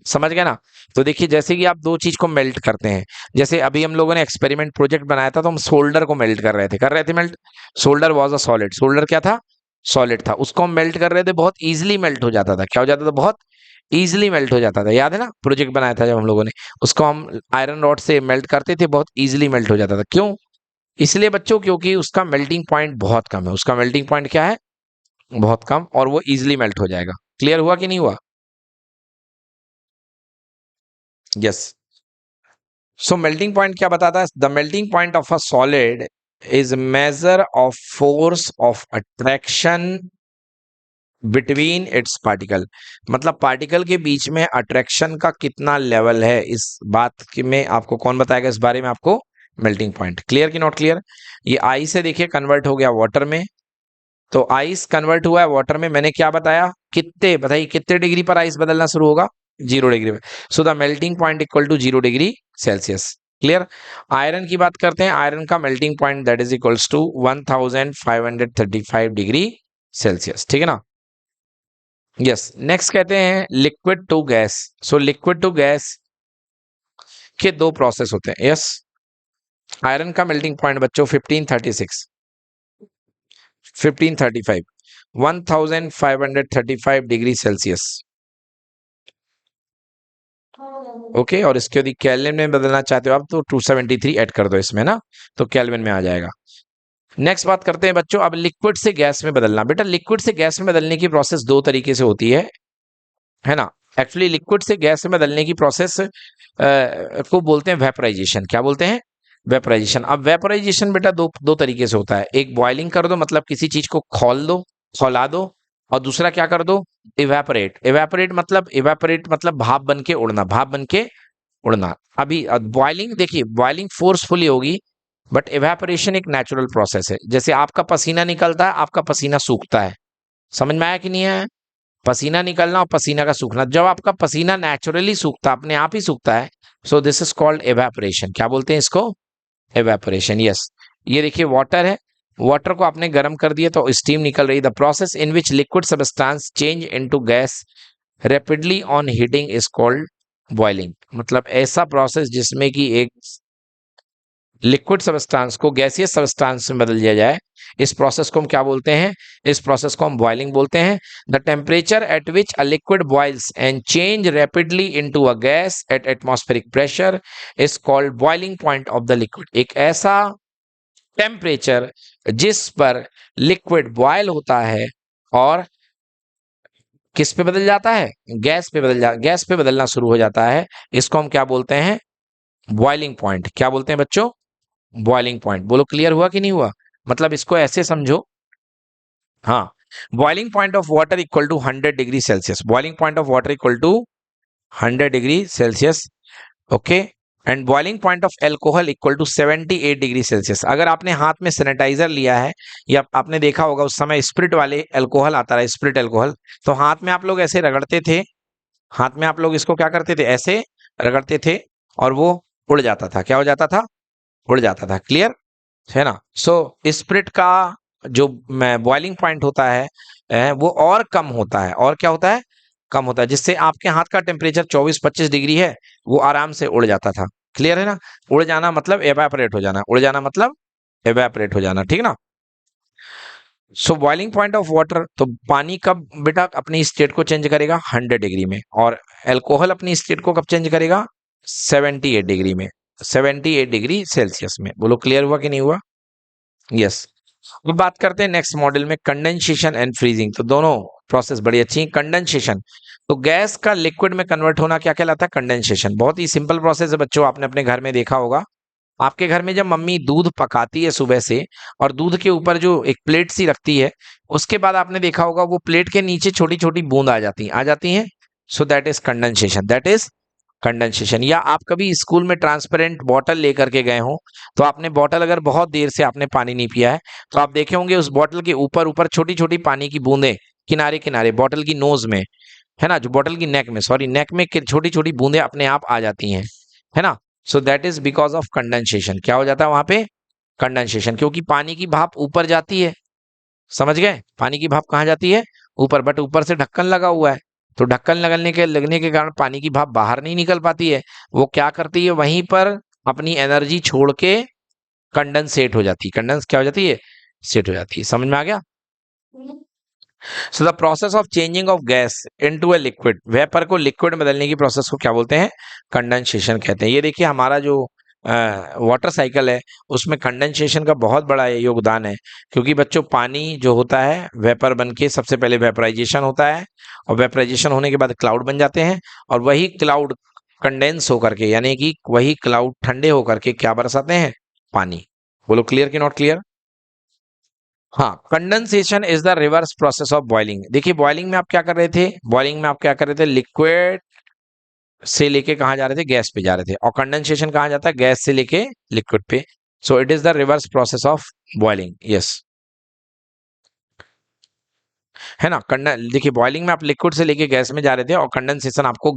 समझ गए ना? तो देखिए जैसे कि आप दो चीज को मेल्ट करते हैं, जैसे अभी हम लोगों ने एक्सपेरिमेंट प्रोजेक्ट बनाया था तो हम सोल्डर को मेल्ट कर रहे थे melt. Solder was a solid, solder क्या था? सॉलिड था, उसको हम मेल्ट कर रहे थे, बहुत इजीली मेल्ट हो जाता था। क्या हो जाता था? बहुत इजीली मेल्ट हो जाता था। याद है ना प्रोजेक्ट बनाया था जब हम लोगों ने, उसको हम आयरन रॉड से मेल्ट करते थे, बहुत इजीली मेल्ट हो जाता था। क्यों? इसलिए बच्चों क्योंकि उसका मेल्टिंग पॉइंट बहुत कम है। उसका मेल्टिंग पॉइंट क्या है? बहुत कम, और वो इजीली मेल्ट हो जाएगा। क्लियर हुआ कि नहीं हुआ? यस। सो मेल्टिंग पॉइंट क्या बताता है? The melting point of a solid is measure of force of attraction between its particle. मतलब पार्टिकल के बीच में अट्रैक्शन का कितना लेवल है, इस बात में आपको कौन बताएगा? इस बारे में आपको मेल्टिंग पॉइंट। क्लियर कि नॉट क्लियर? ये आइस से देखिए कन्वर्ट हो गया वाटर में, तो आइस कन्वर्ट हुआ है वाटर में। मैंने क्या बताया? कितने बताइए, कितने डिग्री पर आइस बदलना शुरू होगा? 0 डिग्री पे। So the melting point equal to 0 degree Celsius. Clear? Iron की बात करते हैं, आयरन का melting point that is equals to 1535 degree Celsius. ठीक है ना? यस। नेक्स्ट कहते हैं liquid to gas. So liquid to gas के दो प्रोसेस होते हैं। यस। आयरन का मेल्टिंग पॉइंट बच्चों 1536, 1535, 1535 डिग्री सेल्सियस। ओके। और इसके यदि केल्विन में बदलना चाहते हो आप तो 273 ऐड कर दो इसमें ना, तो केल्विन में आ जाएगा। नेक्स्ट बात करते हैं बच्चों अब लिक्विड से गैस में बदलना। बेटा लिक्विड से गैस में बदलने की प्रोसेस दो तरीके से होती है ना? एक्चुअली लिक्विड से गैस में बदलने की प्रोसेस को बोलते हैं वेपराइजेशन। क्या बोलते हैं? वेपराइजेशन। अब वेपराइजेशन बेटा दो दो तरीके से होता है। एक बॉइलिंग कर दो, मतलब किसी चीज को खोल दो, खौला दो, और दूसरा क्या कर दो? इवेपोरेट। इवेपोरेट मतलब भाप बन के उड़ना, भाप बन के उड़ना। अभी बॉइलिंग देखिए, बॉइलिंग फोर्सफुली होगी, बट इवेपोरेशन एक नेचुरल प्रोसेस है। जैसे आपका पसीना निकलता है, आपका पसीना सूखता है। समझ में आया कि नहीं आया? पसीना निकलना और पसीना का सूखना। जब आपका पसीना नेचुरली सूखता, अपने आप ही सूखता है, सो दिस इज कॉल्ड इवेपोरेशन। क्या बोलते हैं इसको? इवेपोरेशन। यस। ये देखिए वाटर है, वाटर को आपने गर्म कर दिया तो स्टीम निकल रही। The process in which liquid substance change into gas rapidly on heating is called boiling. मतलब ऐसा प्रोसेस जिसमें कि एक लिक्विड सबस्टेंस को गैसियस सबस्टेंस में बदल दिया जाए, इस प्रोसेस को हम क्या बोलते हैं? इस प्रोसेस को हम बॉइलिंग बोलते हैं। The temperature at which a liquid boils and change rapidly into a gas at atmospheric pressure is called boiling point of the liquid. एक ऐसा टेम्परेचर जिस पर लिक्विड बॉयल होता है और किस पे बदल जाता है? गैस पे बदलना शुरू हो जाता है, इसको हम क्या बोलते हैं? Boiling point. क्या बोलते हैं बच्चों? Boiling point. बोलो क्लियर हुआ कि नहीं हुआ? मतलब इसको ऐसे समझो, हाँ, boiling point of water equal to 100 degree Celsius. Boiling point of water equal to 100 degree Celsius. Okay. And boiling point of alcohol equal to 78 degree Celsius. अगर आपने हाथ में सैनिटाइजर लिया है या आपने देखा होगा उस समय स्प्रिट वाले एल्कोहल आता रहा, स्प्रिट एल्कोहल, तो हाथ में आप लोग ऐसे रगड़ते थे, हाथ में आप लोग इसको क्या करते थे, ऐसे रगड़ते थे और वो उड़ जाता था। क्या हो जाता था? उड़ जाता था। क्लियर है ना? सो स्प्रिट का जो बॉइलिंग पॉइंट होता है वो और कम होता है, और क्या होता है? कम होता है, जिससे आपके हाथ का टेम्परेचर 24-25 डिग्री है, वो आराम से उड़ जाता था। क्लियर है ना? उड़ जाना मतलब एवापोरेट हो जाना, उड़ जाना मतलब एवापोरेट हो जाना, ठीक ना? सो बॉइलिंग पॉइंट ऑफ वाटर, तो पानी कब बेटा अपनी स्टेट को चेंज करेगा? 100 डिग्री में। और एल्कोहल अपनी स्टेट को कब चेंज करेगा? 78 डिग्री में, 78 डिग्री सेल्सियस में। बोलो क्लियर हुआ कि नहीं हुआ? यस। अब बात करते हैं नेक्स्ट मॉडल में, कंडेंसेशन एंड फ्रीजिंग। तो दोनों प्रोसेस बड़ी अच्छी है। कंडेंसेशन, तो गैस का लिक्विड में कन्वर्ट होना क्या कहलाता है? कंडेंसेशन। बहुत ही सिंपल प्रोसेस है बच्चों, आपने अपने घर में देखा होगा। आपके घर में जब मम्मी दूध पकाती है सुबह से, और दूध के ऊपर जो एक प्लेट सी रखती है, उसके बाद आपने देखा होगा वो प्लेट के नीचे छोटी छोटी बूंद आ जाती हैं। So that is condensation, that is condensation. या आप कभी स्कूल में ट्रांसपेरेंट बॉटल लेकर के गए हो, तो आपने बॉटल, अगर बहुत देर से आपने पानी नहीं पिया है, तो आप देखे होंगे उस बॉटल के ऊपर ऊपर छोटी छोटी पानी की बूंदें किनारे किनारे, बॉटल की नोज में, है ना, जो बॉटल की नेक में, सॉरी नेक में छोटी छोटी बूंदें अपने आप आ जाती हैं, है ना? So that is because of condensation. क्या हो जाता है वहां पे? कंडेंसेशन। क्योंकि पानी की भाप ऊपर जाती है, समझ गए? पानी की भाप कहाँ जाती है? ऊपर, बट ऊपर से ढक्कन लगा हुआ है, तो ढक्कन लगने के कारण पानी की भाप बाहर नहीं निकल पाती है। वो क्या करती है, वहीं पर अपनी एनर्जी छोड़ के कंडेंसेट हो जाती है। कंडेंस क्या हो जाती है? सेट हो जाती है। समझ में आ गया? So the process of changing of gas into a liquid, vapour को लिक्विड में बदलने की प्रोसेस को क्या बोलते हैं? कंडेंसेशन कहते हैं। ये देखिए हमारा जो वाटर साइकिल है, उसमें कंडेंसेशन का बहुत बड़ा योगदान है। क्योंकि बच्चों पानी जो होता है वेपर बन के, सबसे पहले वेपराइजेशन होता है, और वेपराइजेशन होने के बाद क्लाउड बन जाते हैं, और वही क्लाउड कंडेंस होकर के, यानी कि वही क्लाउड ठंडे होकर के क्या बरसाते हैं? पानी। बोलो क्लियर कि नॉट क्लियर? हाँ, condensation is the reverse process of boiling. देखिए बॉइलिंग में आप क्या कर रहे थे? बॉइलिंग में आप क्या कर रहे थे? लिक्विड से लेके कहाँ जा रहे थे? गैस पे जा रहे थे। और कंडेंसेशन कहाँ जाता है? गैस से लेके लिक्विड पे। So it is the reverse process of boiling. Yes, है ना? देखिए बॉइलिंग में आप लिक्विड से लेके गैस में जा रहे थे, और कंडेंसेशन आपको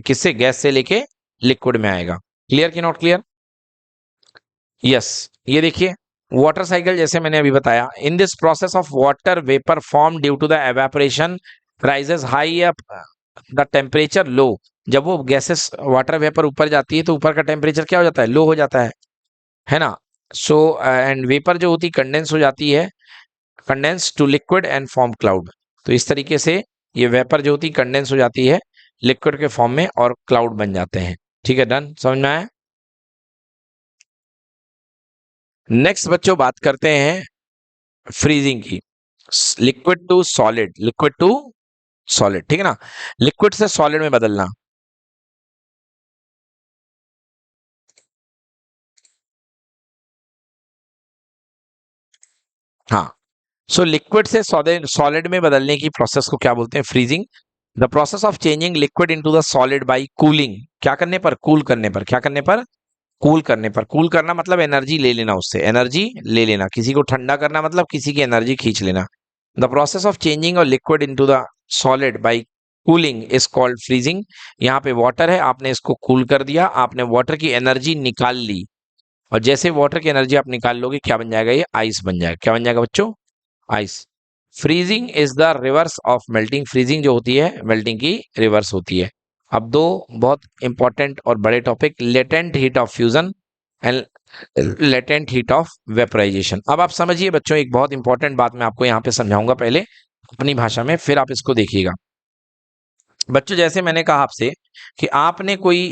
किससे? गैस से लेके लिक्विड में आएगा। क्लियर कि नॉट क्लियर? यस। ये देखिए वाटर साइकिल, जैसे मैंने अभी बताया, in this process of water vapour form due to the evaporation rises high up the temperature low. जब वो गैसेस वाटर वेपर ऊपर जाती है, तो ऊपर का टेम्परेचर क्या हो जाता है? लो हो जाता है ना? सो एंड वेपर जो होती कंडेंस हो जाती है, condense to liquid and form cloud. तो इस तरीके से ये वेपर जो होती कंडेंस हो जाती है लिक्विड के फॉर्म में, और क्लाउड बन जाते हैं। ठीक है, डन, समझ में आया? नेक्स्ट बच्चों बात करते हैं फ्रीजिंग की। Liquid to solid, liquid to solid, ठीक है ना? लिक्विड से सॉलिड में बदलना। हाँ, सो लिक्विड से सॉलिड सॉलिड में बदलने की प्रोसेस को क्या बोलते हैं? Freezing. The process of changing liquid into the solid by cooling. क्या करने पर? कूल करने पर। क्या करने पर? कूल करने पर। कूल करना मतलब एनर्जी ले लेना, उससे एनर्जी ले लेना। किसी को ठंडा करना मतलब किसी की एनर्जी खींच लेना। द प्रोसेस ऑफ चेंजिंग और liquid into the solid by cooling is called freezing. यहाँ पे वाटर है, आपने इसको कूल कर दिया, आपने वाटर की एनर्जी निकाल ली, और जैसे वाटर की एनर्जी आप निकाल लोगे, क्या बन जाएगा? ये आइस बन जाएगा। क्या बन जाएगा बच्चों? Ice. Freezing is the reverse of melting. Freezing जो होती है मेल्टिंग की रिवर्स होती है। अब दो बहुत इंपॉर्टेंट और बड़े topic, latent heat of fusion and latent heat of vaporisation. अब आप समझिए बच्चों, एक बहुत इंपॉर्टेंट बात मैं आपको यहाँ पे समझाऊंगा, पहले अपनी भाषा में, फिर आप इसको देखिएगा। बच्चों जैसे मैंने कहा आपसे कि आपने कोई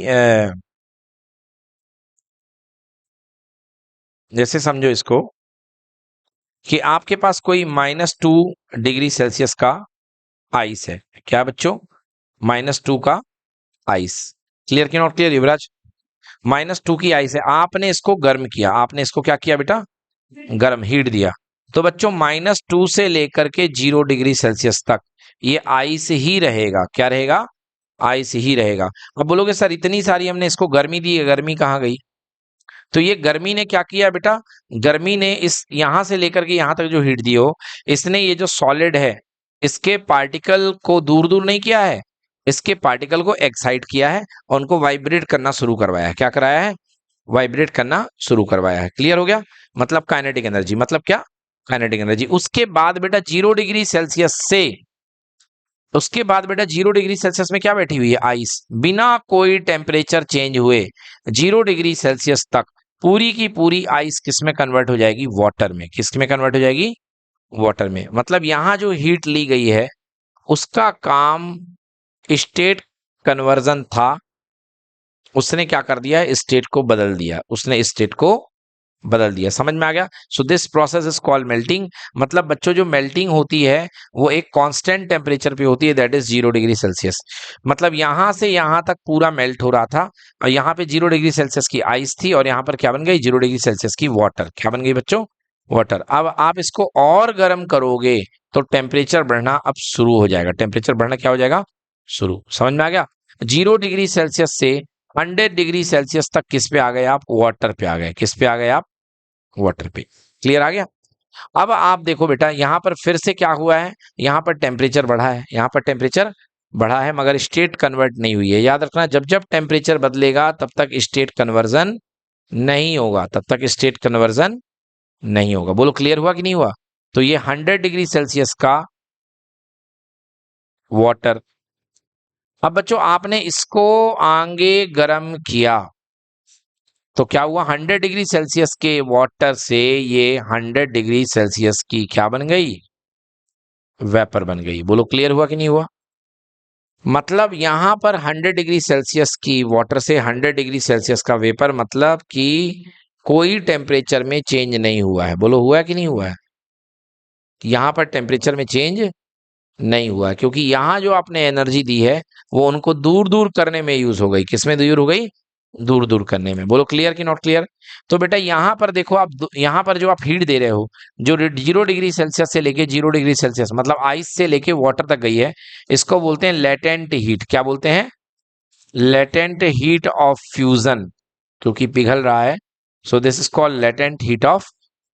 जैसे समझो इसको कि आपके पास कोई -2 डिग्री सेल्सियस का आइस है। क्या बच्चों? -2 का आइस। क्लियर कि नॉट क्लियर युवराज? -2 की आइस है, आपने इसको गर्म किया, आपने इसको क्या किया बेटा? गर्म, हीट दिया। तो बच्चों -2 से लेकर के 0 डिग्री सेल्सियस तक ये आइस ही रहेगा। क्या रहेगा? आइस ही रहेगा। अब बोलोगे सर इतनी सारी हमने इसको गर्मी दी है, गर्मी कहाँ गई? तो ये गर्मी ने क्या किया बेटा, गर्मी ने इस यहां से लेकर के यहां तक जो हीट दी हो, इसने ये जो सॉलिड है इसके पार्टिकल को दूर दूर नहीं किया है, इसके पार्टिकल को एक्साइट किया है और उनको वाइब्रेट करना शुरू करवाया है। क्या कराया है? वाइब्रेट करना शुरू करवाया है। क्लियर हो गया? मतलब काइनेटिक एनर्जी, मतलब क्या? Kinetic energy. उसके बाद बेटा 0 डिग्री सेल्सियस से, उसके बाद बेटा 0 डिग्री सेल्सियस में क्या बैठी हुई है? आइस। बिना कोई टेम्परेचर चेंज हुए 0 डिग्री सेल्सियस तक पूरी की पूरी आइस किस में कन्वर्ट हो जाएगी? वाटर में। किस में कन्वर्ट हो जाएगी? वाटर में। मतलब यहां जो हीट ली गई है उसका काम स्टेट कन्वर्जन था, उसने क्या कर दिया? स्टेट को बदल दिया, उसने स्टेट को बदल दिया। समझ में आ गया? So this process is called melting. मतलब बच्चों जो मेल्टिंग होती है वो एक कांस्टेंट टेम्परेचर पे होती है, दैट इज 0 डिग्री सेल्सियस। मतलब यहां से यहां तक पूरा मेल्ट हो रहा था और यहाँ पे 0 डिग्री सेल्सियस की आइस थी और यहाँ पर क्या बन गई? 0 डिग्री सेल्सियस की वाटर। क्या बन गई बच्चों? वाटर। अब आप इसको और गर्म करोगे तो टेम्परेचर बढ़ना अब शुरू हो जाएगा। टेम्परेचर बढ़ना क्या हो जाएगा? शुरू। समझ में आ गया? 0 डिग्री सेल्सियस से 100 डिग्री सेल्सियस तक किस पे आ गए आप? वाटर पे आ गए। किस पे आ गए आप? वाटर पे। क्लियर आ गया? अब आप देखो बेटा यहां पर फिर से क्या हुआ है, यहां पर टेम्परेचर बढ़ा है, यहां पर टेम्परेचर बढ़ा है मगर स्टेट कन्वर्ट नहीं हुई है। याद रखना जब जब टेम्परेचर बदलेगा तब तक स्टेट कन्वर्जन नहीं होगा, तब तक स्टेट कन्वर्जन नहीं होगा। बोलो क्लियर हुआ कि नहीं हुआ? तो ये 100 डिग्री सेल्सियस का वाटर। अब बच्चों आपने इसको आगे गर्म किया तो क्या हुआ? 100 डिग्री सेल्सियस के वाटर से ये 100 डिग्री सेल्सियस की क्या बन गई? वेपर बन गई। बोलो क्लियर हुआ कि नहीं हुआ? मतलब यहां पर 100 डिग्री सेल्सियस की वाटर से 100 डिग्री सेल्सियस का वेपर, मतलब कि कोई टेम्परेचर में चेंज नहीं हुआ है। बोलो हुआ है कि नहीं हुआ है? यहां पर टेम्परेचर में चेंज नहीं हुआ है क्योंकि यहां जो आपने एनर्जी दी है वो उनको दूर दूर करने में यूज हो गई। किसमें दूर हो गई? दूर दूर करने में। बोलो क्लियर कि नॉट क्लियर? तो बेटा यहां पर देखो आप, यहां पर जो आप हीट दे रहे हो जो 0 डिग्री सेल्सियस से लेके 0 डिग्री सेल्सियस, मतलब आइस से लेके वाटर तक गई है, इसको बोलते हैं लेटेंट हीट। क्या बोलते हैं? लेटेंट हीट ऑफ फ्यूजन, क्योंकि पिघल रहा है। सो this is called latent heat of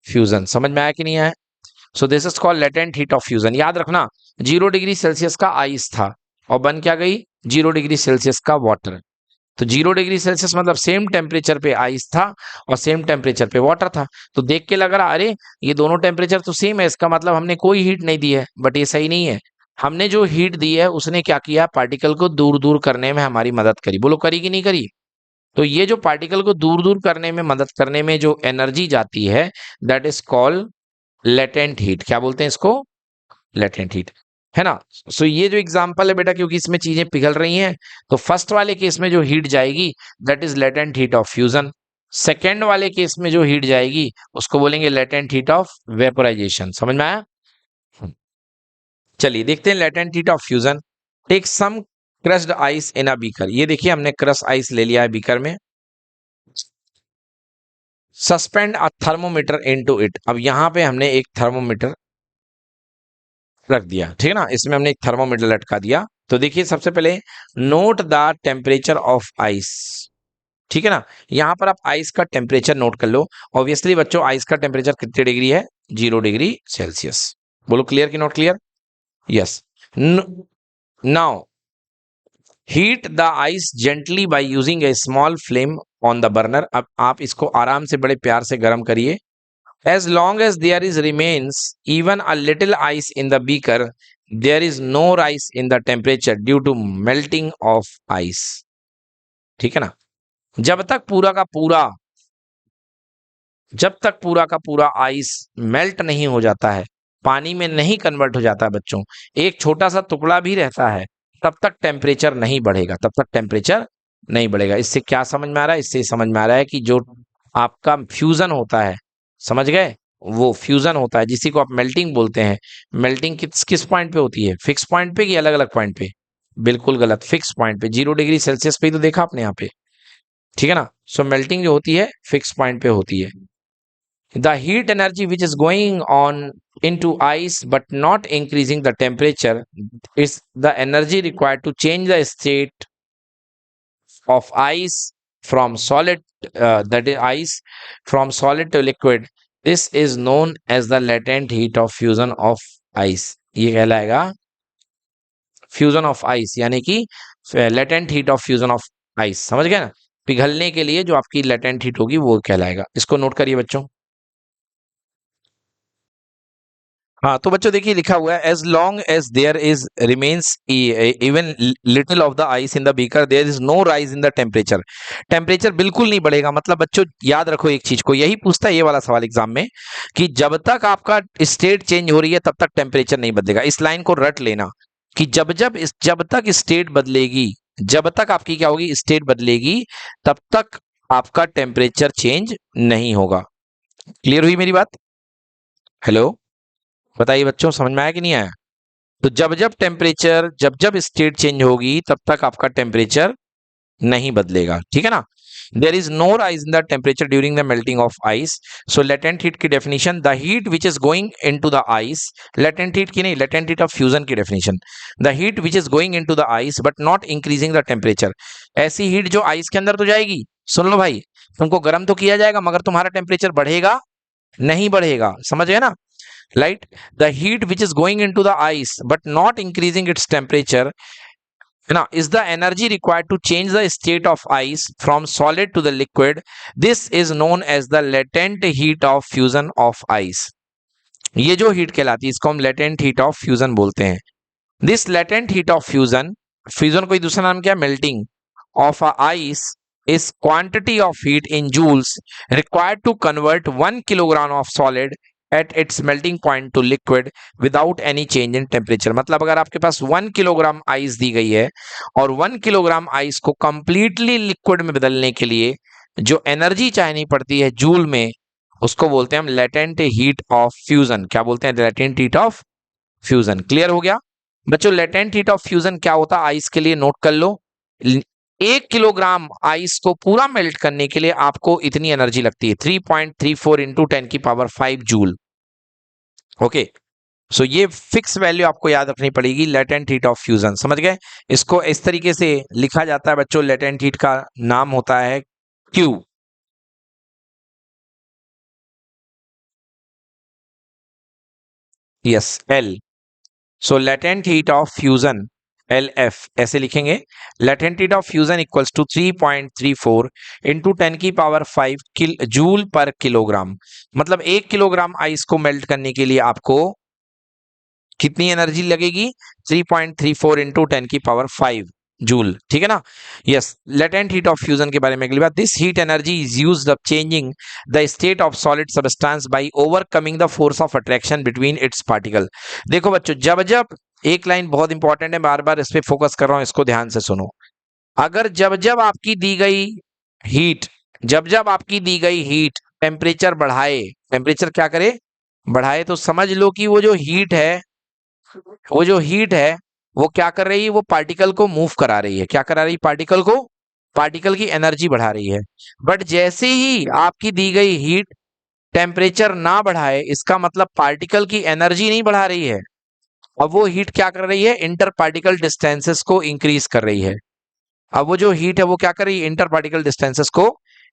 fusion. समझ में आया कि नहीं आया? सो this is called latent heat of fusion. याद रखना 0 डिग्री सेल्सियस का आइस था और बन क्या गई? 0 डिग्री सेल्सियस का वाटर। तो 0 डिग्री सेल्सियस मतलब सेम टेम्परेचर पे आइस था और सेम टेम्परेचर पे वाटर था। तो देख के लग रहा अरे ये दोनों टेम्परेचर तो सेम है, इसका मतलब हमने कोई हीट नहीं दी है। बट ये सही नहीं है। हमने जो हीट दी है उसने क्या किया? पार्टिकल को दूर दूर करने में हमारी मदद करी। बोलो करी कि नहीं करी? तो ये जो पार्टिकल को दूर दूर करने में मदद करने में जो एनर्जी जाती है that is called latent heat. क्या बोलते हैं इसको? लेटेंट हीट, है ना? सो ये जो एग्जांपल है बेटा, क्योंकि इसमें चीजें पिघल रही हैं, तो फर्स्ट वाले केस में जो हीट जाएगी that is latent heat of fusion. Second वाले केस में जो हीट जाएगी उसको बोलेंगे लेटेंट हीट ऑफ वेपोराइजेशन। समझ में आया? हम्म। चलिए देखते हैं latent heat of fusion. Take some crushed ice in a beaker. ये देखिए हमने क्रश आइस ले लिया है बीकर में। Suspend a thermometer into it. अब यहां पे हमने एक थर्मोमीटर रख दिया, ठीक है ना? इसमें हमने एक थर्मोमीटर लटका दिया। तो देखिए सबसे पहले note the temperature of ice. ठीक है ना? यहां पर आप आइस का टेम्परेचर नोट कर लो। ऑब्वियसली बच्चों आइस का टेम्परेचर कितने डिग्री है? 0 डिग्री सेल्सियस। बोलो क्लियर कि not clear? Yes. Now heat the ice gently by using A small flame on the burner. अब आप इसको आराम से बड़े प्यार से गर्म करिए। As long as there is remains even a little ice in the beaker, there is no rise in the temperature due to melting of ice. ठीक है ना? जब तक पूरा का पूरा, जब तक पूरा का पूरा आइस मेल्ट नहीं हो जाता है, पानी में नहीं कन्वर्ट हो जाता है बच्चों, एक छोटा सा टुकड़ा भी रहता है, तब तक टेम्परेचर नहीं बढ़ेगा, तब तक टेम्परेचर नहीं बढ़ेगा। इससे क्या समझ में आ रहा है? इससे समझ में आ रहा है कि जो आपका फ्यूजन होता है, समझ गए? वो फ्यूजन होता है जिसी को आप मेल्टिंग बोलते हैं। मेल्टिंग किस किस पॉइंट पे होती है? फिक्स पॉइंट पे कि अलग अलग पॉइंट पे? बिल्कुल गलत, फिक्स पॉइंट पे। 0 डिग्री सेल्सियस पे ही तो देखा आपने यहाँ पे, ठीक है ना? सो मेल्टिंग जो होती है फिक्स पॉइंट पे होती है। The heat energy which is going on into ice but not increasing the temperature is the energy required to change the state of ice from solid, that is ice from solid to liquid. This is known as the latent heat of fusion of ice. ये कहलाएगा fusion of ice, यानी कि latent heat of fusion of ice. समझ गए ना? पिघलने के लिए जो आपकी लेटेंट हीट होगी वो कहलाएगा। इसको नोट करिए बच्चों। हाँ, तो बच्चों देखिए लिखा हुआ है, as long as there is remains even little of the ice in the beaker there is no rise in the temperature. Temperature बिल्कुल नहीं बढ़ेगा। मतलब बच्चों याद रखो एक चीज को, यही पूछता है ये वाला सवाल एग्जाम में, कि जब तक आपका स्टेट चेंज हो रही है तब तक टेम्परेचर नहीं बदलेगा। इस लाइन को रट लेना कि जब तक स्टेट बदलेगी, जब तक आपकी क्या होगी, स्टेट बदलेगी, तब तक आपका टेम्परेचर चेंज नहीं होगा। क्लियर हुई मेरी बात? हेलो, बताइए बच्चों, समझ में आया कि नहीं आया? तो जब जब स्टेट चेंज होगी तब तक आपका टेम्परेचर नहीं बदलेगा। ठीक है ना? There is no rise in the temperature during the melting of ice. So latent heat की definition, the heat which is going in to the ice, latent heat की नहीं, लेटेंट हीट ऑफ फ्यूजन की definition, the heat which is going in to the ice but not increasing the temperature. ऐसी heat जो ice के अंदर तो जाएगी, सुन लो भाई, तुमको गर्म तो किया जाएगा मगर तुम्हारा टेम्परेचर बढ़ेगा नहीं बढ़ेगा। समझ गए ना? right? The heat which is going into the ice but not increasing its temperature, now is the energy required to change the state of ice from solid to the liquid. This is known as the latent heat of fusion of ice. ये जो heat कहलाती है इसको हम latent heat of fusion बोलते हैं। This latent heat of fusion, fusion कोई दूसरा नाम क्या है, melting of a ice, is quantity of heat in joules required to convert 1 kilogram of solid at its melting point to liquid without any change in temperature। मतलब अगर आपके पास 1 kilogram ice दी गई है और 1 किलोग्राम आइस को completely liquid में बदलने के लिए जो एनर्जी चाहिए पड़ती है जूल में, उसको बोलते हैं हम लेटेंट हीट ऑफ फ्यूजन। क्या बोलते हैं? Latent heat of fusion. Clear हो गया बच्चों? लेटेंट हीट ऑफ फ्यूजन क्या होता है आइस के लिए, नोट कर लो। 1 किलोग्राम आइस को पूरा मेल्ट करने के लिए आपको इतनी एनर्जी लगती है, 3.34 इंटू 10⁵ जूल। ओके, सो ये फिक्स वैल्यू आपको याद रखनी पड़ेगी, लेटेंट हीट ऑफ फ्यूजन। समझ गए? इसको इस तरीके से लिखा जाता है बच्चों, लेटेंट हीट का नाम होता है Q। Yes, L। So latent heat of fusion LF ऐसे लिखेंगे। Latent heat of fusion equals to 3.34 into 10⁵ joule per kilogram. मतलब 1 किलोग्राम आइस को मेल्ट करने के लिए आपको कितनी एनर्जी लगेगी? 3.34 इंटू 10⁵ जूल। ठीक है ना? Yes, latent heat of fusion के बारे में अगली बात, this heat energy is used of changing the state of solid substance by overcoming the force of attraction between its particle. देखो बच्चों, जब जब, एक लाइन बहुत इंपॉर्टेंट है, बार बार इस पे फोकस कर रहा हूं, इसको ध्यान से सुनो। अगर जब जब आपकी दी गई हीट, जब जब आपकी दी गई हीट टेम्परेचर बढ़ाए, टेम्परेचर क्या करे? बढ़ाए, तो समझ लो कि वो जो हीट है, वो जो हीट है वो क्या कर रही है? वो पार्टिकल को मूव करा रही है। क्या करा रही? पार्टिकल को, पार्टिकल की एनर्जी बढ़ा रही है। बट जैसे ही आपकी दी गई हीट टेम्परेचर ना बढ़ाए, इसका मतलब पार्टिकल की एनर्जी नहीं बढ़ा रही है, अब वो हीट क्या कर रही है? इंटर पार्टिकल डिस्टेंसेस को इंक्रीज कर रही है। अब वो जो हीट है वो क्या कर रही है? इंटर पार्टिकल डिस्टेंसेस को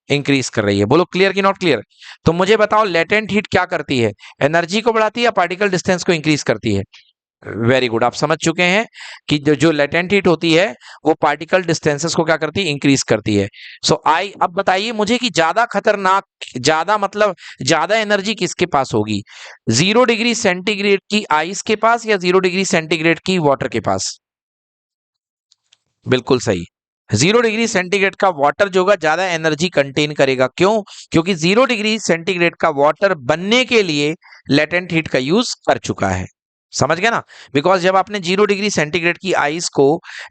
इंक्रीज कर रही है। बोलो क्लियर कि नॉट क्लियर? तो मुझे बताओ, लेटेंट हीट क्या करती है? एनर्जी को बढ़ाती है या पार्टिकल डिस्टेंस को इंक्रीज करती है? वेरी गुड, आप समझ चुके हैं कि जो लेटेंट हीट होती है वो पार्टिकल डिस्टेंसेस को क्या करती है? इंक्रीज करती है। सो अब बताइए मुझे कि ज्यादा खतरनाक, ज्यादा मतलब ज्यादा एनर्जी किसके पास होगी? 0 डिग्री सेंटीग्रेड की आइस के पास या 0 डिग्री सेंटीग्रेड की वाटर के पास? बिल्कुल सही, 0 डिग्री सेंटीग्रेड का वाटर जो होगा ज्यादा एनर्जी कंटेन करेगा। क्यों? क्योंकि 0 डिग्री सेंटीग्रेड का वाटर बनने के लिए लेटेंट हीट का यूज कर चुका है। समझ गए ना? बिकॉज जब आपने 0 डिग्री सेंटीग्रेड की आइस को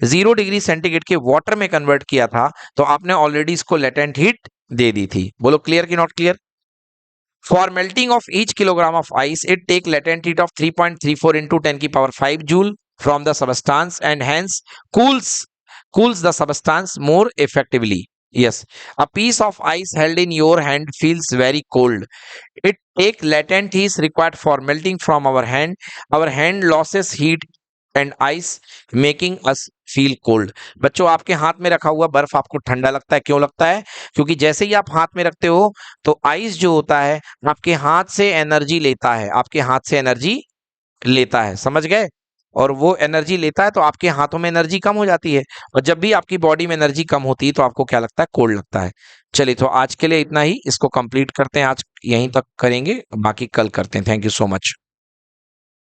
0 डिग्री सेंटीग्रेड के वाटर में कन्वर्ट किया था तो आपने ऑलरेडी इसको लेटेंट हीट दे दी थी। बोलो क्लियर कि not clear? For melting of each kilogram of ice it take latent heat of 3.34 into 10⁵ joule from the substance and hence cools the substance more effectively। Yes. A piece of ice held in your hand feels very cold. It take latent heat required for melting from our hand. Our hand loses heat and ice making us feel cold. बच्चों आपके हाथ में रखा हुआ बर्फ आपको ठंडा लगता है, क्यों लगता है? क्योंकि जैसे ही आप हाथ में रखते हो तो आइस जो होता है आपके हाथ से एनर्जी लेता है, आपके हाथ से एनर्जी लेता है, समझ गए? और वो एनर्जी लेता है तो आपके हाथों में एनर्जी कम हो जाती है, और जब भी आपकी बॉडी में एनर्जी कम होती है तो आपको क्या लगता है? कोल्ड लगता है। चलिए तो आज के लिए इतना ही, इसको कंप्लीट करते हैं, आज यहीं तक करेंगे, बाकी कल करते हैं। Thank you so much.